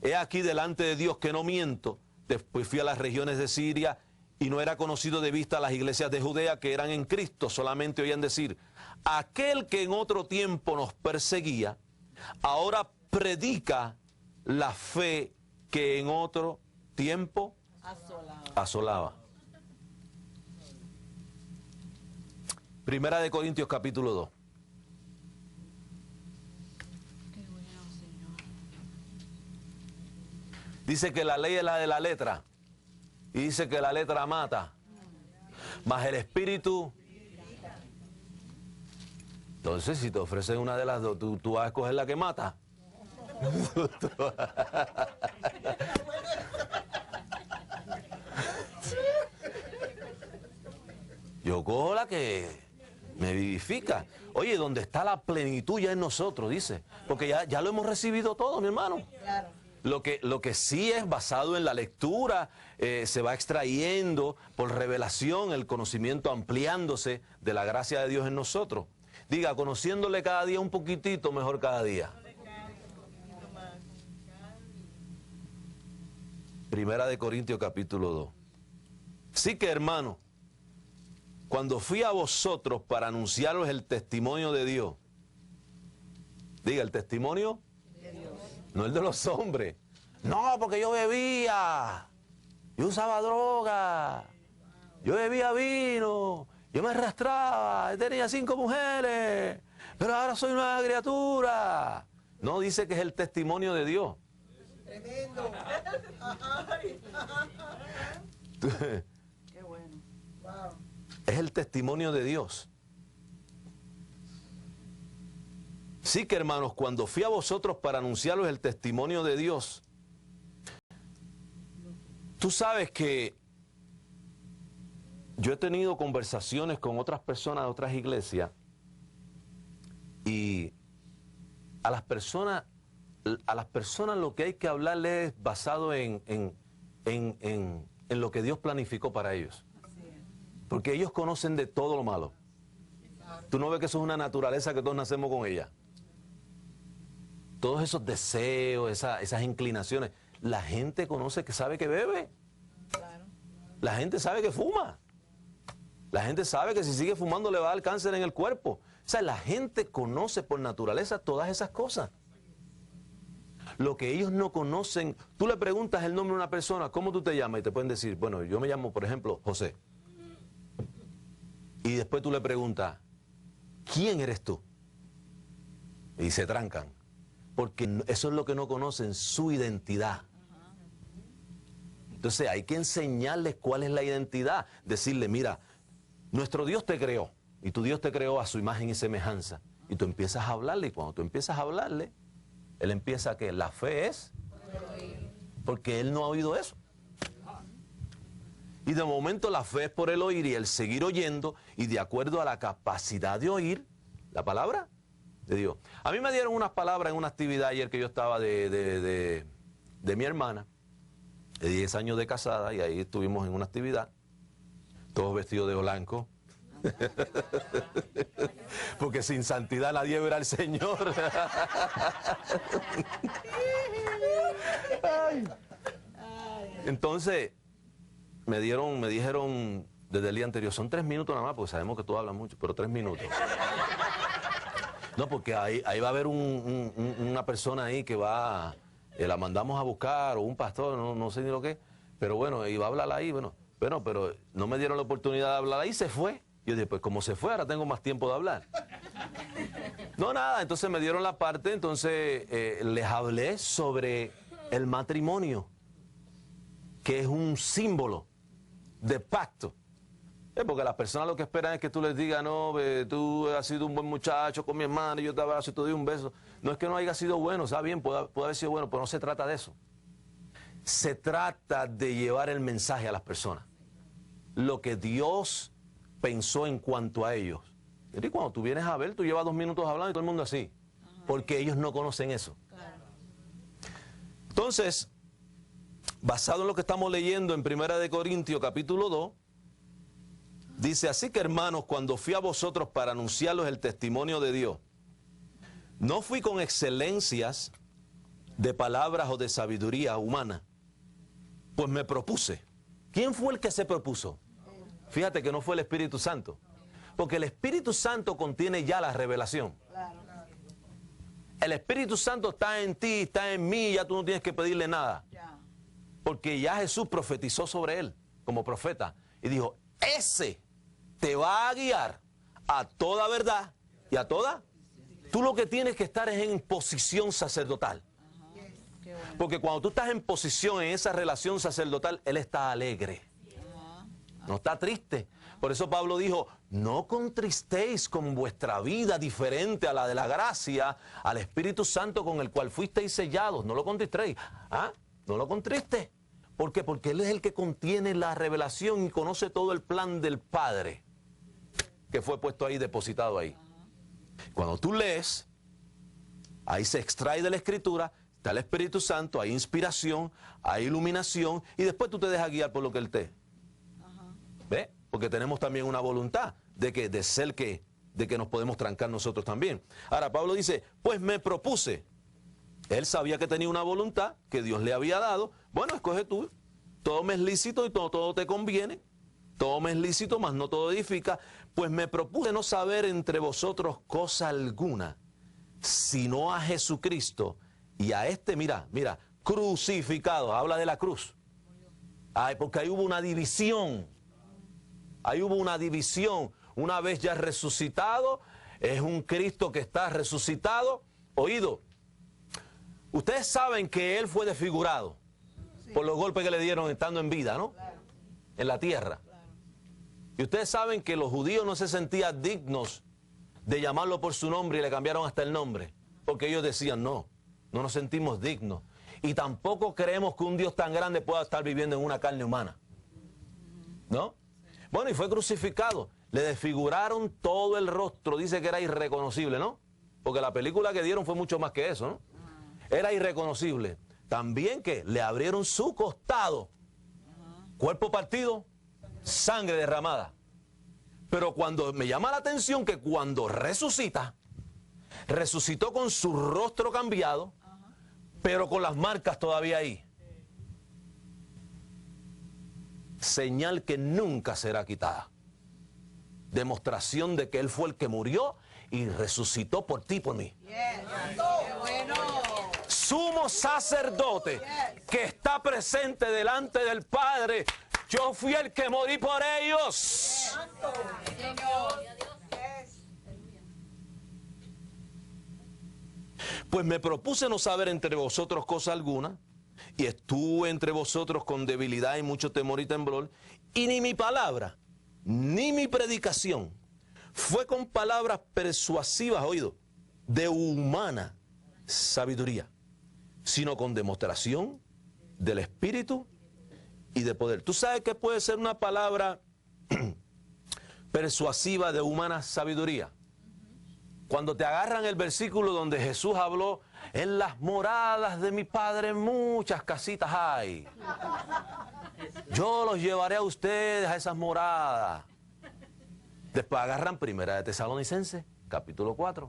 He aquí delante de Dios que no miento. Después fui a las regiones de Siria y no era conocido de vista las iglesias de Judea que eran en Cristo. Solamente oían decir, aquel que en otro tiempo nos perseguía, ahora predica la fe que en otro tiempo asolaba. Primera de Corintios capítulo 2. Qué bueno, Señor. Dice que la ley es la de la letra. Y dice que la letra mata. Mas el espíritu. Entonces, si te ofrecen una de las dos, tú vas a escoger la que mata. Yo cojo la que me vivifica. Oye, donde está la plenitud ya en nosotros, dice. Porque ya lo hemos recibido todo, mi hermano. Claro. Lo que sí es basado en la lectura, se va extrayendo por revelación, el conocimiento ampliándose de la gracia de Dios en nosotros. Diga, conociéndole cada día un poquitito mejor cada día. Primera de Corintios capítulo 2. Sí que, hermano, cuando fui a vosotros para anunciaros el testimonio de Dios, diga, el testimonio de Dios, no el de los hombres. No, porque yo bebía, yo usaba droga, yo bebía vino, yo me arrastraba, tenía 5 mujeres, pero ahora soy una criatura. No, dice que es el testimonio de Dios. Tremendo. Qué bueno. Wow. Es el testimonio de Dios. Sí que, hermanos, cuando fui a vosotros para anunciaros el testimonio de Dios, tú sabes que yo he tenido conversaciones con otras personas de otras iglesias y a las personas lo que hay que hablarles es basado en lo que Dios planificó para ellos. Porque ellos conocen de todo lo malo. Tú no ves que eso es una naturaleza que todos nacemos con ella. Todos esos deseos, esas inclinaciones. La gente conoce que sabe que bebe. Claro. La gente sabe que fuma. La gente sabe que si sigue fumando le va a dar cáncer en el cuerpo. O sea, la gente conoce por naturaleza todas esas cosas. Lo que ellos no conocen, tú le preguntas el nombre de una persona, ¿cómo tú te llamas? Y te pueden decir, bueno, yo me llamo, por ejemplo, José. Y después tú le preguntas, ¿quién eres tú? Y se trancan. Porque eso es lo que no conocen, su identidad. Entonces hay que enseñarles cuál es la identidad. Decirle, mira, nuestro Dios te creó. Y tu Dios te creó a su imagen y semejanza. Y tú empiezas a hablarle. Y cuando tú empiezas a hablarle, él empieza a que la fe es. Porque él no ha oído eso. Y de momento la fe es por el oír y el seguir oyendo. Y de acuerdo a la capacidad de oír la palabra de Dios. A mí me dieron unas palabras en una actividad ayer que yo estaba de mi hermana, de 10 años de casada, y ahí estuvimos en una actividad, todos vestidos de blanco. Porque sin santidad nadie verá al Señor. Ay. Entonces, me dijeron desde el día anterior, son 3 minutos nada más, porque sabemos que tú hablas mucho, pero 3 minutos. No, porque ahí va a haber una persona ahí que va, la mandamos a buscar, o un pastor, no sé ni lo que es, pero bueno, y va a hablar ahí, bueno, pero no me dieron la oportunidad de hablar ahí, se fue. Yo dije, pues como se fue, ahora tengo más tiempo de hablar. No, nada, entonces me dieron la parte, entonces les hablé sobre el matrimonio, que es un símbolo de pacto. Porque las personas lo que esperan es que tú les digas, no, tú has sido un buen muchacho con mi hermana, y yo te abrazo y te doy un beso. No es que no haya sido bueno, está bien, puede haber sido bueno, pero no se trata de eso. Se trata de llevar el mensaje a las personas. Lo que Dios pensó en cuanto a ellos. Y cuando tú vienes a ver, tú llevas 2 minutos hablando y todo el mundo así. Porque ellos no conocen eso. Entonces, basado en lo que estamos leyendo en 1 Corintios capítulo 2, dice, así que hermanos, cuando fui a vosotros para anunciarles el testimonio de Dios, no fui con excelencias de palabras o de sabiduría humana, pues me propuse. ¿Quién fue el que se propuso? Fíjate que no fue el Espíritu Santo, porque el Espíritu Santo contiene ya la revelación. El Espíritu Santo está en ti, está en mí, ya tú no tienes que pedirle nada. Porque ya Jesús profetizó sobre él como profeta y dijo, ese te va a guiar a toda verdad y a toda. Tú lo que tienes que estar es en posición sacerdotal. Porque cuando tú estás en posición en esa relación sacerdotal, Él está alegre. No está triste. Por eso Pablo dijo, no contristéis con vuestra vida diferente a la de la gracia, al Espíritu Santo con el cual fuisteis sellados. No lo contristéis. ¿Ah? No lo contristes. ¿Por qué? Porque Él es el que contiene la revelación y conoce todo el plan del Padre que fue puesto ahí, depositado ahí. Cuando tú lees, ahí se extrae de la Escritura, está el Espíritu Santo, hay inspiración, hay iluminación, y después tú te dejas guiar por lo que Él te... ¿Ve? Porque tenemos también una voluntad de que nos podemos trancar nosotros también. Ahora, Pablo dice, pues me propuse. Él sabía que tenía una voluntad que Dios le había dado. Bueno, escoge tú. Todo me es lícito y todo te conviene. Todo me es lícito, mas no todo edifica. Pues me propuse no saber entre vosotros cosa alguna, sino a Jesucristo y a este, mira, crucificado. Habla de la cruz. Ay, porque ahí hubo una división. Ahí hubo una división. Una vez ya resucitado, es un Cristo que está resucitado. Oído, ustedes saben que Él fue desfigurado por los golpes que le dieron estando en vida, ¿no? En la tierra. Y ustedes saben que los judíos no se sentían dignos de llamarlo por su nombre y le cambiaron hasta el nombre. Porque ellos decían, no nos sentimos dignos. Y tampoco creemos que un Dios tan grande pueda estar viviendo en una carne humana. ¿No? Bueno, y fue crucificado. Le desfiguraron todo el rostro. Dice que era irreconocible, ¿no? Porque la película que dieron fue mucho más que eso, ¿no? Era irreconocible. También que le abrieron su costado. Cuerpo partido, sangre derramada. Pero cuando me llama la atención que cuando resucitó con su rostro cambiado, pero con las marcas todavía ahí. Señal que nunca será quitada. Demostración de que Él fue el que murió y resucitó por ti y por mí. Sumo sacerdote que está presente delante del Padre. Yo fui el que morí por ellos. Pues me propuse no saber entre vosotros cosa alguna, y estuve entre vosotros con debilidad y mucho temor y temblor, y ni mi palabra, ni mi predicación fue con palabras persuasivas, oído, de humana sabiduría, sino con demostración del Espíritu y de poder. ¿Tú sabes qué puede ser una palabra persuasiva de humana sabiduría? Cuando te agarran el versículo donde Jesús habló, en las moradas de mi Padre muchas casitas hay. Yo los llevaré a ustedes a esas moradas. Después agarran Primera de Tesalonicenses, capítulo 4,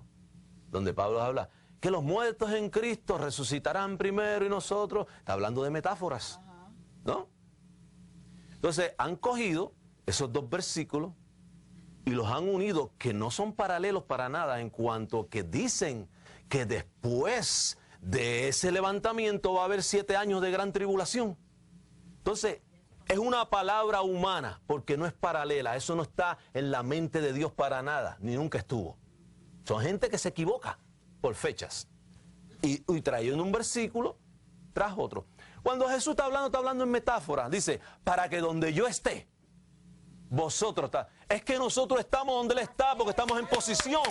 donde Pablo habla que los muertos en Cristo resucitarán primero y nosotros. Está hablando de metáforas, ¿no? Entonces han cogido esos dos versículos y los han unido, que no son paralelos para nada, en cuanto que dicen que después de ese levantamiento va a haber 7 años de gran tribulación. Entonces, es una palabra humana, porque no es paralela. Eso no está en la mente de Dios para nada, ni nunca estuvo. Son gente que se equivoca por fechas. Y trayendo un versículo tras otro. Cuando Jesús está hablando en metáfora. Dice, para que donde yo esté, vosotros está. Es que nosotros estamos donde Él está, porque estamos en posición.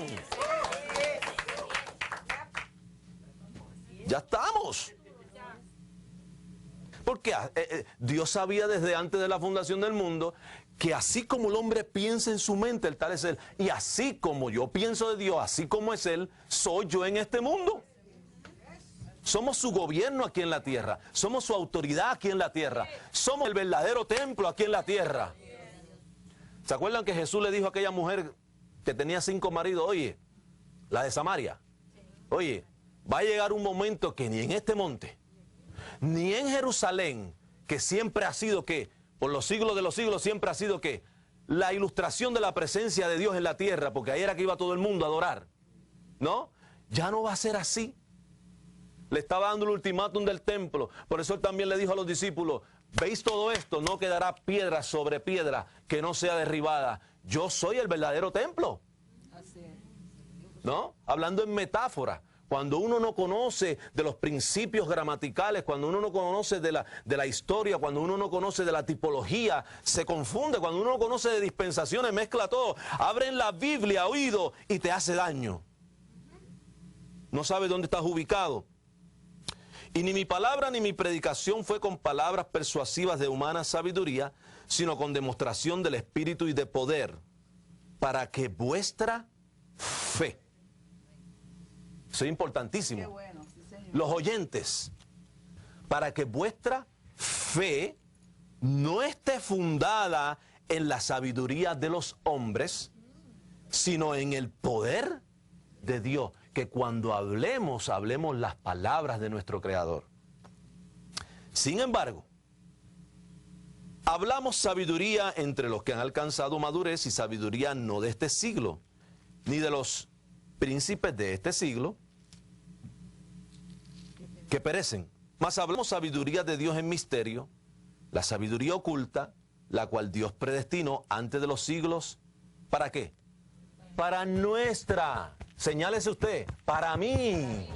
Ya estamos. Porque Dios sabía desde antes de la fundación del mundo que así como el hombre piensa en su mente, el tal es Él. Y así como yo pienso de Dios, así como es Él, soy yo en este mundo. Somos su gobierno aquí en la tierra. Somos su autoridad aquí en la tierra. Somos el verdadero templo aquí en la tierra. ¿Se acuerdan que Jesús le dijo a aquella mujer que tenía 5 maridos? Oye, la de Samaria. Oye, va a llegar un momento que ni en este monte, ni en Jerusalén, que siempre ha sido que, por los siglos de los siglos siempre ha sido que, la ilustración de la presencia de Dios en la tierra, porque ahí era que iba todo el mundo a adorar, ¿no? Ya no va a ser así. Le estaba dando el ultimátum del templo, por eso Él también le dijo a los discípulos, ¿veis todo esto? No quedará piedra sobre piedra que no sea derribada. Yo soy el verdadero templo. Así es. ¿No? Hablando en metáfora. Cuando uno no conoce de los principios gramaticales, cuando uno no conoce de la historia, cuando uno no conoce de la tipología, se confunde. Cuando uno no conoce de dispensaciones, mezcla todo. Abren la Biblia, oído, y te hace daño. No sabes dónde estás ubicado. Y ni mi palabra ni mi predicación fue con palabras persuasivas de humana sabiduría, sino con demostración del Espíritu y de poder, para que vuestra fe. Eso es importantísimo. Qué bueno, sí, señor. Los oyentes, para que vuestra fe no esté fundada en la sabiduría de los hombres, sino en el poder de Dios. Que cuando hablemos las palabras de nuestro Creador. Sin embargo, hablamos sabiduría entre los que han alcanzado madurez, y sabiduría no de este siglo, ni de los príncipes de este siglo, que perecen. Mas hablamos sabiduría de Dios en misterio, la sabiduría oculta, la cual Dios predestinó antes de los siglos. ¿Para qué? Para nuestra, señálese usted, para mí.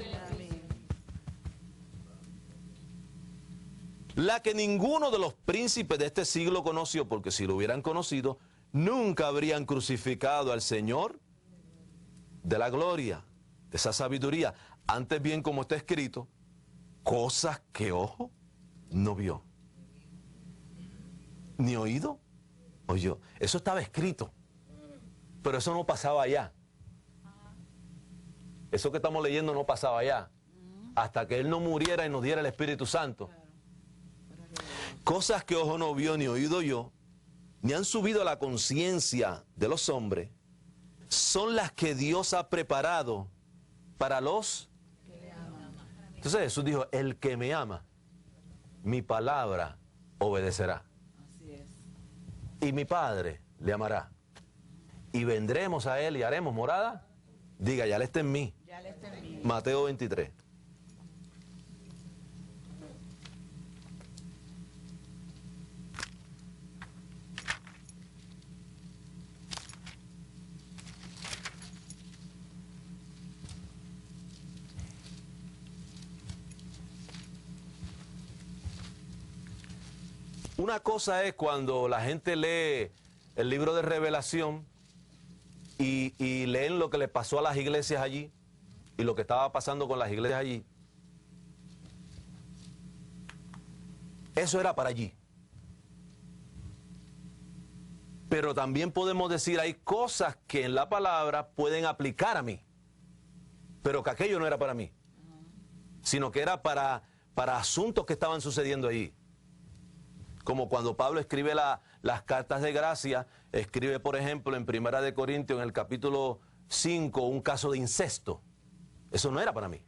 La que ninguno de los príncipes de este siglo conoció, porque si lo hubieran conocido, nunca habrían crucificado al Señor de la gloria, de esa sabiduría. Antes bien, como está escrito, cosas que ojo no vio, ni oído oyó. Eso estaba escrito, pero eso no pasaba allá. Eso que estamos leyendo no pasaba allá, hasta que Él no muriera y nos diera el Espíritu Santo. Cosas que ojo no vio, ni oído oyó, ni han subido a la conciencia de los hombres, son las que Dios ha preparado para los que le aman. Entonces Jesús dijo, el que me ama, mi palabra obedecerá. Así es. Y mi Padre le amará. Y vendremos a Él y haremos morada. Diga, ya Él está en mí. Ya le está en mí. Mateo 23. Una cosa es cuando la gente lee el libro de Revelación y leen lo que le pasó a las iglesias allí y lo que estaba pasando con las iglesias allí. Eso era para allí. Pero también podemos decir, hay cosas que en la palabra pueden aplicar a mí, pero que aquello no era para mí, sino que era para asuntos que estaban sucediendo allí. Como cuando Pablo escribe las cartas de gracia, escribe, por ejemplo, en 1 de Corintios, en el capítulo 5, un caso de incesto. Eso no era para mí.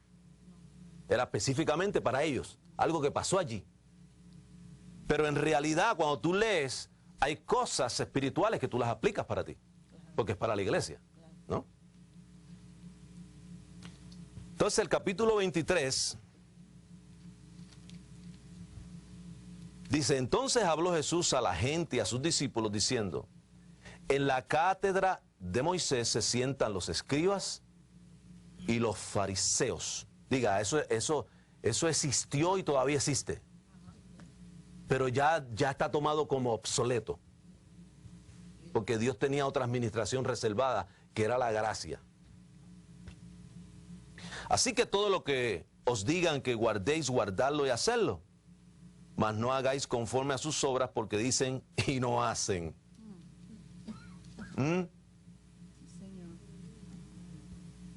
Era específicamente para ellos, algo que pasó allí. Pero en realidad, cuando tú lees, hay cosas espirituales que tú las aplicas para ti, porque es para la iglesia, ¿no? Entonces, el capítulo 23 dice: entonces habló Jesús a la gente y a sus discípulos diciendo: en la cátedra de Moisés se sientan los escribas y los fariseos. Diga, eso existió y todavía existe. Pero ya está tomado como obsoleto. Porque Dios tenía otra administración reservada, que era la gracia. Así que todo lo que os digan que guardéis, guardadlo y hacerlo. Mas no hagáis conforme a sus obras, porque dicen y no hacen.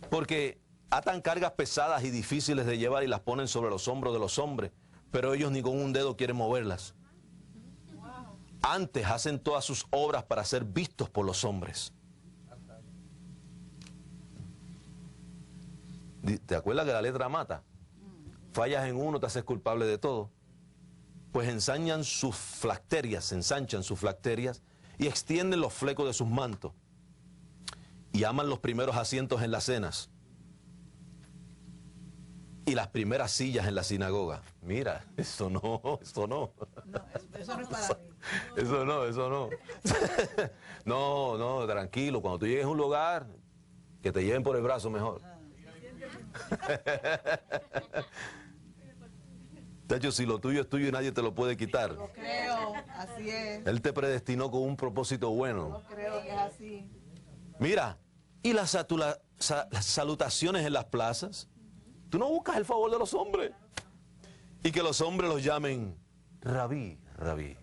Porque atan cargas pesadas y difíciles de llevar y las ponen sobre los hombros de los hombres, pero ellos ni con un dedo quieren moverlas. Antes hacen todas sus obras para ser vistos por los hombres. ¿Te acuerdas que la letra mata? Fallas en uno, te haces culpable de todo. Pues ensanchan sus flacterias y extienden los flecos de sus mantos. Y aman los primeros asientos en las cenas y las primeras sillas en la sinagoga. Mira, eso no. No, eso no es para mí. Eso no. No, tranquilo. Cuando tú llegues a un lugar, que te lleven por el brazo mejor. De hecho, si lo tuyo es tuyo y nadie te lo puede quitar. Lo creo, así es. Él te predestinó con un propósito bueno. Lo creo que es así. Mira, y las salutaciones en las plazas. Tú no buscas el favor de los hombres. Y que los hombres los llamen Rabí, Rabí.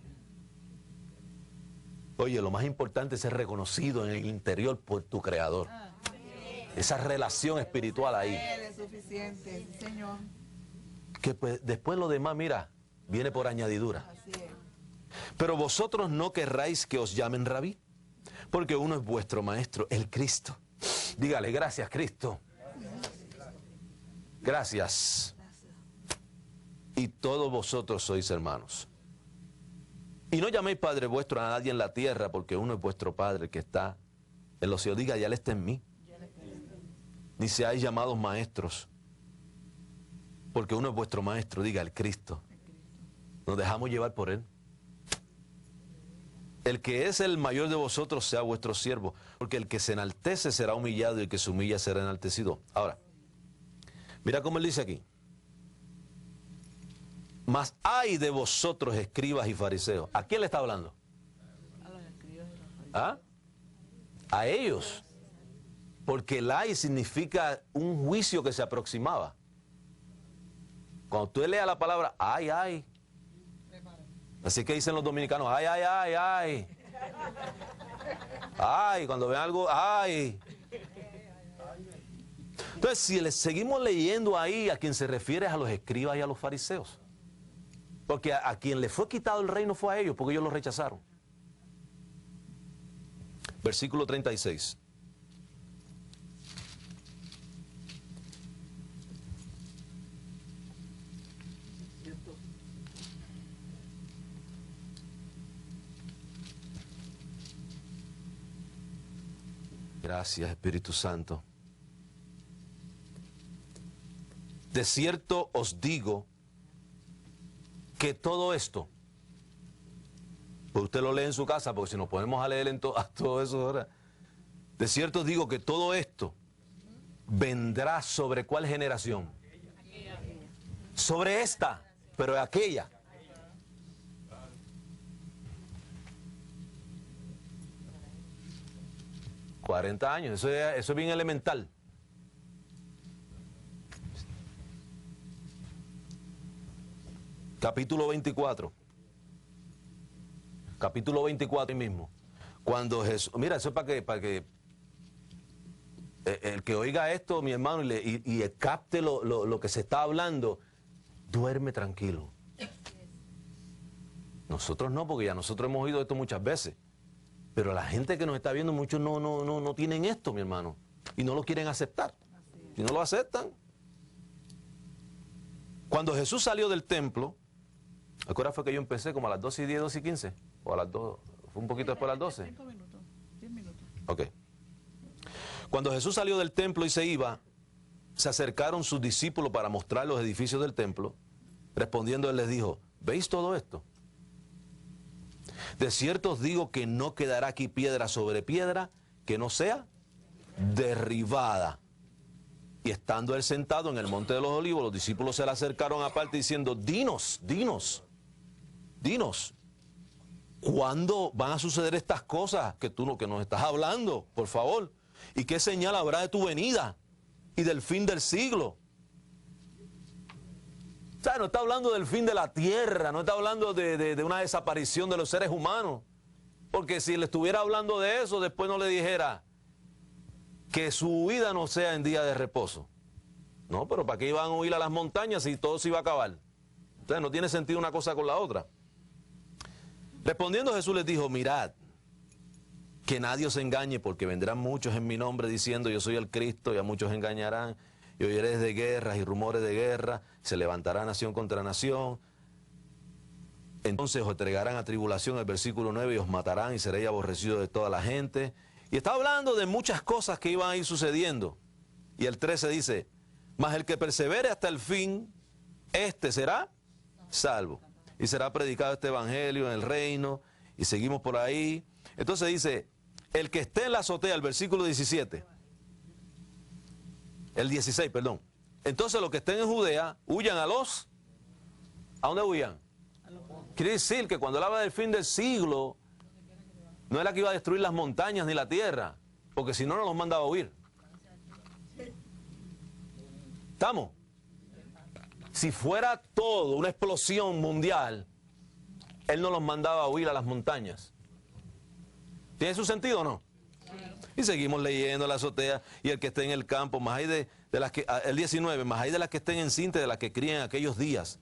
Oye, lo más importante es ser reconocido en el interior por tu Creador. Esa relación espiritual ahí. Es suficiente, sí, Señor. Que pues, después lo demás, mira, viene por añadidura. Así es. Pero vosotros no querráis que os llamen Rabí, porque uno es vuestro maestro, el Cristo. Dígale, gracias, Cristo. Gracias. Y todos vosotros sois hermanos. Y no llaméis Padre vuestro a nadie en la tierra, porque uno es vuestro Padre que está en los cielos. Diga, ya Él está en mí. Ni seáis llamados maestros, porque uno es vuestro maestro. Diga, el Cristo. Nos dejamos llevar por Él. El que es el mayor de vosotros sea vuestro siervo, porque el que se enaltece será humillado y el que se humilla será enaltecido. Ahora, mira cómo Él dice aquí. Mas hay de vosotros, escribas y fariseos. ¿A quién le está hablando? ¿Ah? A ellos. Porque el ay significa un juicio que se aproximaba. Cuando tú leas la palabra ay, ay. Así que dicen los dominicanos, ay, ay, ay, ay. Ay, cuando ven algo, ay. Entonces, si le seguimos leyendo ahí, a quien se refiere es a los escribas y a los fariseos. Porque a quien le fue quitado el reino fue a ellos, porque ellos lo rechazaron. Versículo 36. Gracias, Espíritu Santo. De cierto os digo que todo esto, pues usted lo lee en su casa, porque si nos ponemos a leer en todo eso ahora, de cierto os digo que todo esto vendrá sobre ¿cuál generación? Sobre esta, pero aquella. $40 años, eso es bien elemental. Capítulo 24. Capítulo 24 ahí mismo. Cuando Jesús, mira, eso es para que el que oiga esto, mi hermano, y capte lo que se está hablando, duerme tranquilo. Nosotros no, porque ya nosotros hemos oído esto muchas veces. Pero la gente que nos está viendo, muchos no tienen esto, mi hermano. Y no lo quieren aceptar. Si no lo aceptan. Cuando Jesús salió del templo, ¿a qué hora fue que yo empecé? ¿Como a las 12:10, 12:15? ¿O a las 2? ¿Fue un poquito después de las 12? 5 minutos, 10 minutos. Ok. Cuando Jesús salió del templo y se iba, se acercaron sus discípulos para mostrar los edificios del templo. Respondiendo, él les dijo, ¿veis todo esto? De cierto os digo que no quedará aquí piedra sobre piedra que no sea derribada. Y estando él sentado en el monte de los olivos, los discípulos se le acercaron aparte diciendo, dinos, ¿cuándo van a suceder estas cosas que tú que nos estás hablando, por favor? ¿Y qué señal habrá de tu venida y del fin del siglo? O sea, no está hablando del fin de la tierra, no está hablando de una desaparición de los seres humanos. Porque si le estuviera hablando de eso, después no le dijera que su vida no sea en día de reposo. No, pero ¿para qué iban a huir a las montañas si todo se iba a acabar? Entonces no tiene sentido una cosa con la otra. Respondiendo Jesús les dijo, mirad, que nadie os engañe, porque vendrán muchos en mi nombre diciendo yo soy el Cristo, y a muchos engañarán, y oiréis de guerras y rumores de guerra, se levantará nación contra nación, entonces os entregarán a tribulación, el versículo 9, y os matarán y seréis aborrecidos de toda la gente. Y está hablando de muchas cosas que iban a ir sucediendo. Y el 13 dice, mas el que persevere hasta el fin, este será salvo. Y será predicado este evangelio en el reino, y seguimos por ahí. Entonces dice, el que esté en la azotea, el versículo 17, el 16, perdón. Entonces los que estén en Judea, huyan ¿a dónde huyan? Quiere decir que cuando él habla del fin del siglo, no era que iba a destruir las montañas ni la tierra, porque si no, no los mandaba a huir. ¿Estamos? Si fuera todo una explosión mundial, él no los mandaba a huir a las montañas. ¿Tiene su sentido o no? Y seguimos leyendo la azotea, y el que esté en el campo, más hay de las que, el 19, más hay de las que estén encintas, de las que críen en aquellos días.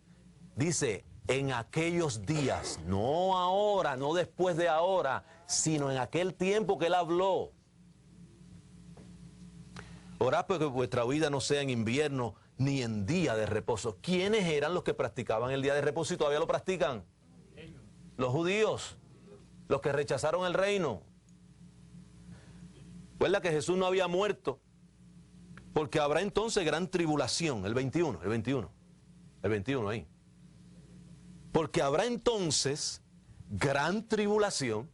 Dice, en aquellos días, no ahora, no después de ahora, sino en aquel tiempo que él habló. Orad porque vuestra vida no sea en invierno ni en día de reposo. ¿Quiénes eran los que practicaban el día de reposo y todavía lo practican? Los judíos, los que rechazaron el reino. Recuerda que Jesús no había muerto, porque habrá entonces gran tribulación, el 21 ahí. Porque habrá entonces gran tribulación,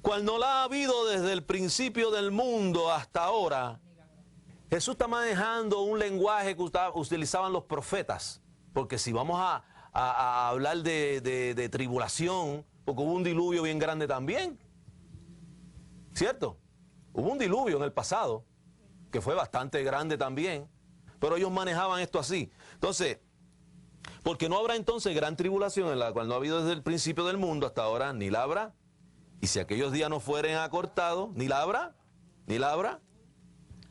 cual no la ha habido desde el principio del mundo hasta ahora. Jesús está manejando un lenguaje que utilizaban los profetas, porque si vamos a hablar de tribulación, porque hubo un diluvio bien grande también, ¿cierto? Hubo un diluvio en el pasado, que fue bastante grande también, pero ellos manejaban esto así. Entonces, porque no habrá entonces gran tribulación en la cual no ha habido desde el principio del mundo hasta ahora, ni la habrá. Y si aquellos días no fueren acortados, ni la habrá.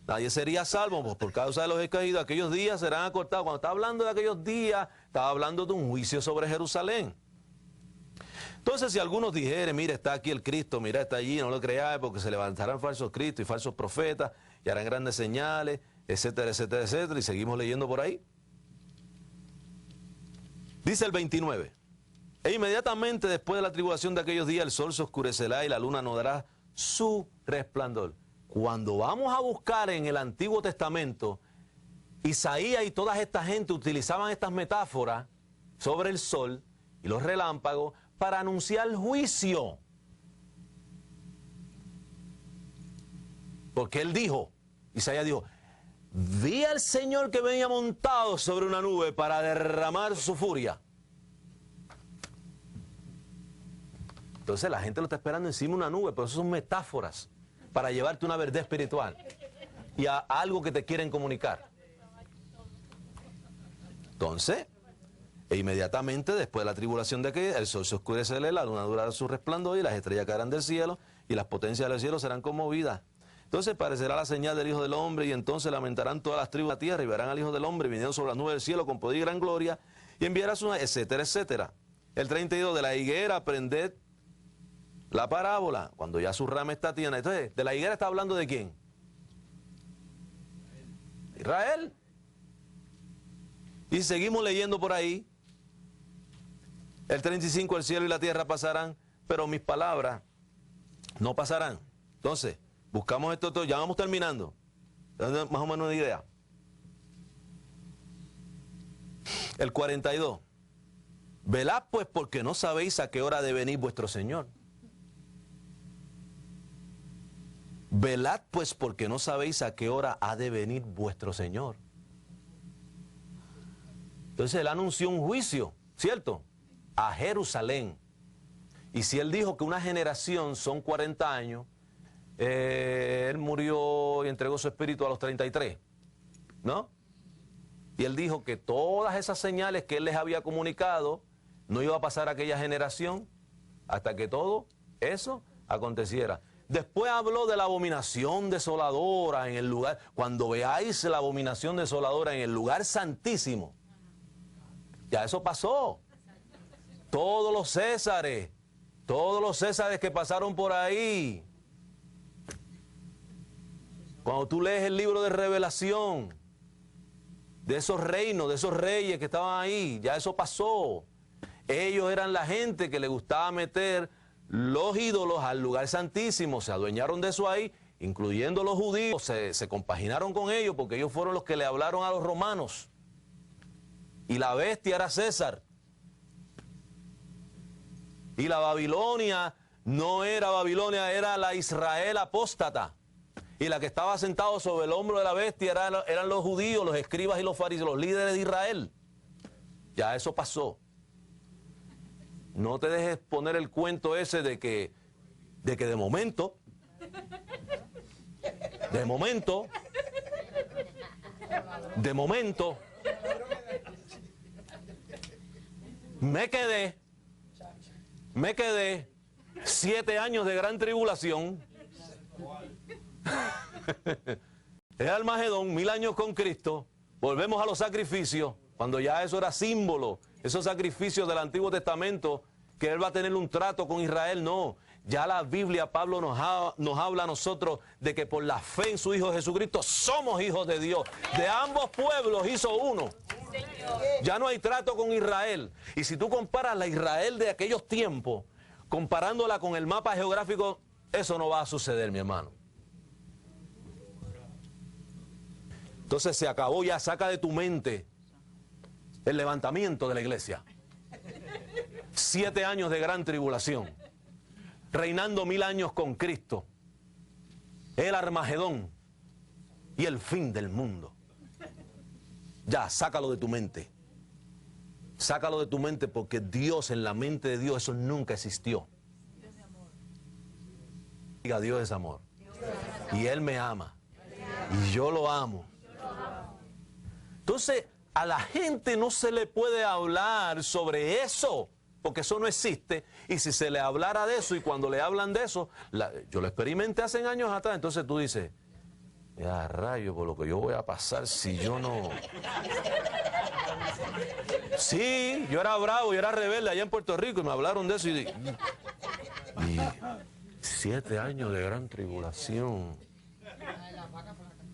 Nadie sería salvo, pues por causa de los escogidos, aquellos días serán acortados. Cuando está hablando de aquellos días, estaba hablando de un juicio sobre Jerusalén. Entonces, si algunos dijeren, mira, está aquí el Cristo, mira, está allí, no lo creáis, porque se levantarán falsos cristos y falsos profetas, y harán grandes señales, etcétera, etcétera, etcétera, y seguimos leyendo por ahí. Dice el 29, e inmediatamente después de la tribulación de aquellos días, el sol se oscurecerá y la luna no dará su resplandor. Cuando vamos a buscar en el Antiguo Testamento, Isaías y toda esta gente utilizaban estas metáforas sobre el sol y los relámpagos para anunciar juicio. Porque él dijo, Isaías dijo, vi al Señor que venía montado sobre una nube para derramar su furia. Entonces la gente lo está esperando encima de una nube, pero eso son metáforas para llevarte una verdad espiritual y a algo que te quieren comunicar. Entonces, e inmediatamente después de la tribulación de que el sol se oscurecerá, la luna durará su resplandor y las estrellas caerán del cielo y las potencias del cielo serán conmovidas. Entonces parecerá la señal del Hijo del Hombre y entonces lamentarán todas las tribus de la tierra y verán al Hijo del Hombre viniendo sobre las nubes del cielo con poder y gran gloria y enviará su, etcétera, etcétera. el 32, de la higuera prended la parábola, cuando ya su rama está tierna. Entonces, de la higuera está hablando de quién? Israel. Y seguimos leyendo por ahí. El 35, el cielo y la tierra pasarán, pero mis palabras no pasarán. Entonces, buscamos esto todo, ya vamos terminando. Dando más o menos una idea. El 42. Velad pues porque no sabéis a qué hora ha de venir vuestro Señor. Velad pues porque no sabéis a qué hora ha de venir vuestro Señor. Entonces él anunció un juicio, ¿cierto? A Jerusalén. Y si él dijo que una generación son 40 años, él murió y entregó su espíritu a los 33, ¿no? Y él dijo que todas esas señales que él les había comunicado no iba a pasar a aquella generación hasta que todo eso aconteciera. Después habló de la abominación desoladora en el lugar. Cuando veáis la abominación desoladora en el lugar santísimo, ya eso pasó. Todos los césares que pasaron por ahí. Cuando tú lees el libro de Revelación, de esos reinos, de esos reyes que estaban ahí, ya eso pasó. Ellos eran la gente que le gustaba meter los ídolos al lugar santísimo, se adueñaron de eso ahí, incluyendo los judíos, se compaginaron con ellos porque ellos fueron los que le hablaron a los romanos. Y la bestia era César. Y la Babilonia no era Babilonia, era la Israel apóstata. Y la que estaba sentado sobre el hombro de la bestia eran los judíos, los escribas y los fariseos, los líderes de Israel. Ya eso pasó. No te dejes poner el cuento ese de que de momento, me quedé 7 años de gran tribulación. El Armagedón, 1000 años con Cristo. Volvemos a los sacrificios, cuando ya eso era símbolo, esos sacrificios del Antiguo Testamento, que Él va a tener un trato con Israel. No, ya la Biblia, Pablo nos habla a nosotros de que por la fe en su Hijo Jesucristo somos hijos de Dios. De ambos pueblos hizo uno. Ya no hay trato con Israel. Y si tú comparas la Israel de aquellos tiempos, comparándola con el mapa geográfico, eso no va a suceder, mi hermano. Entonces se acabó ya, saca de tu mente el levantamiento de la iglesia. 7 años de gran tribulación, reinando 1000 años con Cristo, el Armagedón y el fin del mundo. Ya, sácalo de tu mente. Sácalo de tu mente porque Dios, en la mente de Dios, eso nunca existió. Diga, Dios es amor. Y Él me ama. Y yo lo amo. Entonces, a la gente no se le puede hablar sobre eso, porque eso no existe. Y si se le hablara de eso, y cuando le hablan de eso, yo lo experimenté hace años atrás, entonces tú dices, ya rayo, por lo que yo voy a pasar si yo no... Sí, yo era bravo, yo era rebelde allá en Puerto Rico y me hablaron de eso y 7 años de gran tribulación.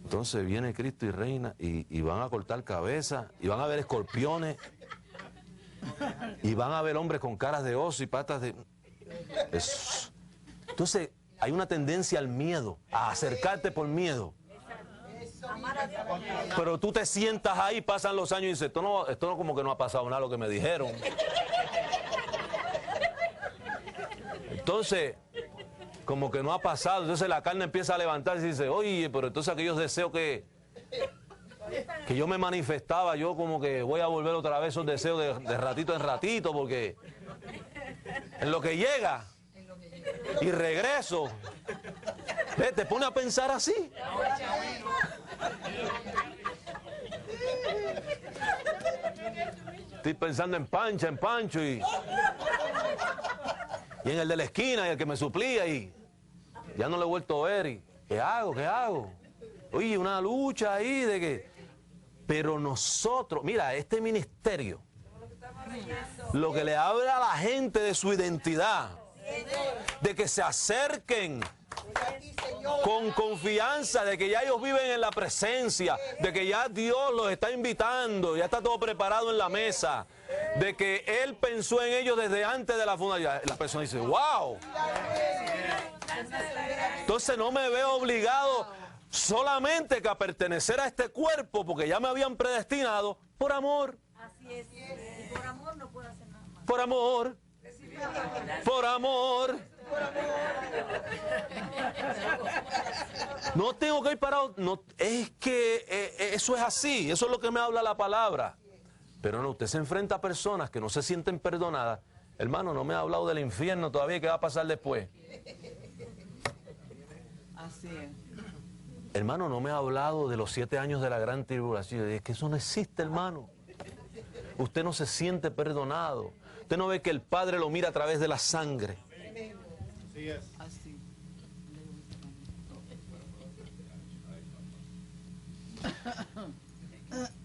Entonces viene Cristo y reina y van a cortar cabeza y van a ver escorpiones y van a ver hombres con caras de oso y patas de... Entonces hay una tendencia al miedo, a acercarte por miedo. Pero tú te sientas ahí, pasan los años y dices, esto no como que no ha pasado nada lo que me dijeron. Entonces, como que no ha pasado, entonces la carne empieza a levantarse y dice, oye, pero entonces aquellos deseos que yo me manifestaba, yo como que voy a volver otra vez esos deseos de ratito en ratito, porque en lo que llega y regreso, te pone a pensar así. Estoy pensando en Pancho y en el de la esquina y el que me suplía y ya no lo he vuelto a ver. Y, ¿qué hago? Oye, una lucha ahí de que... Pero nosotros, mira, este ministerio Lo que le habla a la gente de su identidad, de que se acerquen con confianza, de que ya ellos viven en la presencia, de que ya Dios los está invitando, ya está todo preparado en la mesa, de que Él pensó en ellos desde antes de la fundación. La persona dice, wow. Entonces no me veo obligado solamente que a pertenecer a este cuerpo, porque ya me habían predestinado, por amor. Así es. Y por amor no puedo hacer nada más. Por amor. Por amor. No tengo que ir parado. No, es que eso es así. Eso es lo que me habla la palabra. Pero no, usted se enfrenta a personas que no se sienten perdonadas. Hermano, no me ha hablado del infierno todavía. ¿Qué va a pasar después? Así es. Hermano, no me ha hablado de los 7 años de la gran tribulación. Es que eso no existe, hermano. Usted no se siente perdonado. Usted no ve que el Padre lo mira a través de la sangre. Así.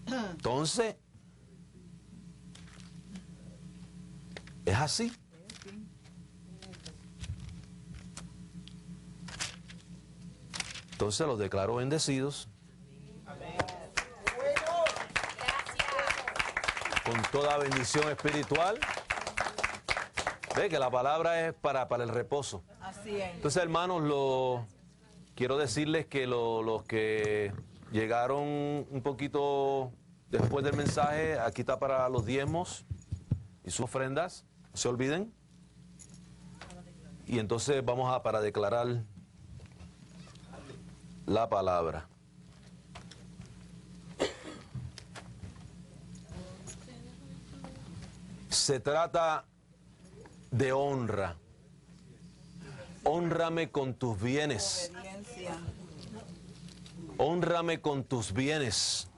Entonces, es así. Entonces los declaro bendecidos. Con toda bendición espiritual. Ve que la palabra es para el reposo. Así es. Entonces, hermanos, quiero decirles que los que llegaron un poquito después del mensaje, aquí está para los diezmos y sus ofrendas. No se olviden. Y entonces vamos para declarar la palabra. Se trata de honra. Hónrame con tus bienes. Obediencia. Hónrame con tus bienes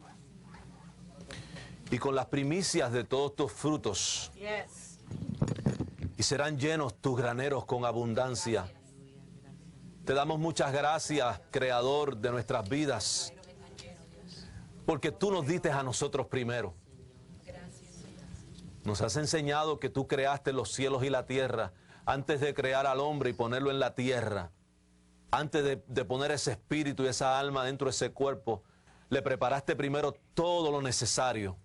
y con las primicias de todos tus frutos. Yes. Y serán llenos tus graneros con abundancia. Te damos muchas gracias, Creador de nuestras vidas, porque tú nos diste a nosotros primero. Nos has enseñado que tú creaste los cielos y la tierra antes de crear al hombre y ponerlo en la tierra. Antes de poner ese espíritu y esa alma dentro de ese cuerpo, le preparaste primero todo lo necesario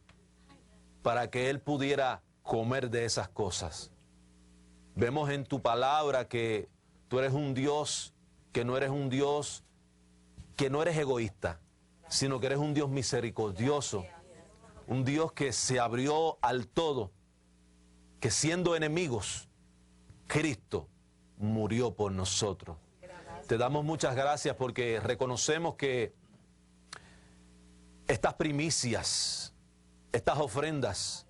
para que él pudiera comer de esas cosas. Vemos en tu palabra que tú eres un Dios, que no eres un Dios, que no eres egoísta, sino que eres un Dios misericordioso, un Dios que se abrió al todo, que siendo enemigos, Cristo murió por nosotros. Te damos muchas gracias porque reconocemos que estas primicias, estas ofrendas,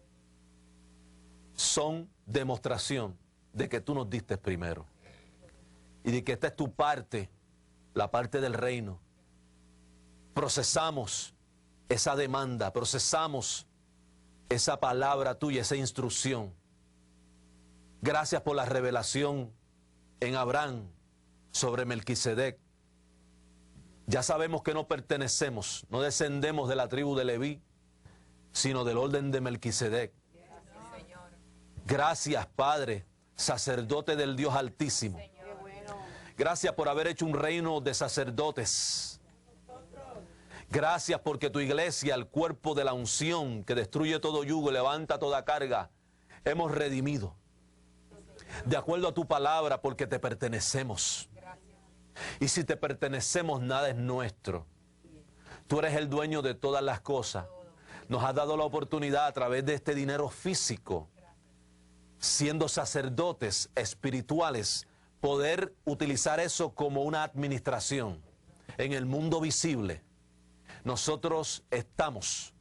son demostración de que tú nos diste primero. Y de que esta es tu parte, la parte del reino. Procesamos esa demanda, procesamos esa palabra tuya, esa instrucción. Gracias por la revelación en Abraham sobre Melquisedec. Ya sabemos que no pertenecemos, no descendemos de la tribu de Leví, sino del orden de Melquisedec. Gracias, Padre, sacerdote del Dios Altísimo. Gracias por haber hecho un reino de sacerdotes. Gracias porque tu iglesia, el cuerpo de la unción que destruye todo yugo, levanta toda carga, hemos redimido. De acuerdo a tu palabra, porque te pertenecemos. Y si te pertenecemos, nada es nuestro. Tú eres el dueño de todas las cosas. Nos has dado la oportunidad a través de este dinero físico, siendo sacerdotes espirituales, poder utilizar eso como una administración en el mundo visible. Nosotros estamos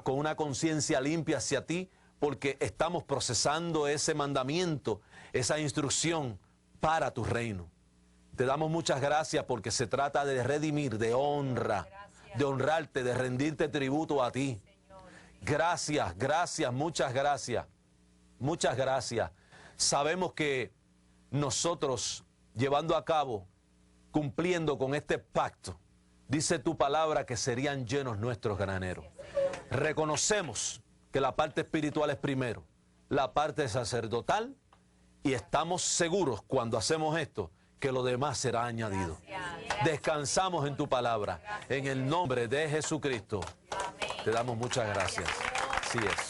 con una conciencia limpia hacia ti porque estamos procesando ese mandamiento, esa instrucción para tu reino. Te damos muchas gracias porque se trata de redimir, de honra, de honrarte, de rendirte tributo a ti. Gracias, gracias, muchas gracias. Muchas gracias. Sabemos que nosotros, llevando a cabo, cumpliendo con este pacto, dice tu palabra que serían llenos nuestros graneros. Reconocemos que la parte espiritual es primero, la parte sacerdotal, y estamos seguros cuando hacemos esto que lo demás será añadido. Descansamos en tu palabra, en el nombre de Jesucristo. Te damos muchas gracias. Así es.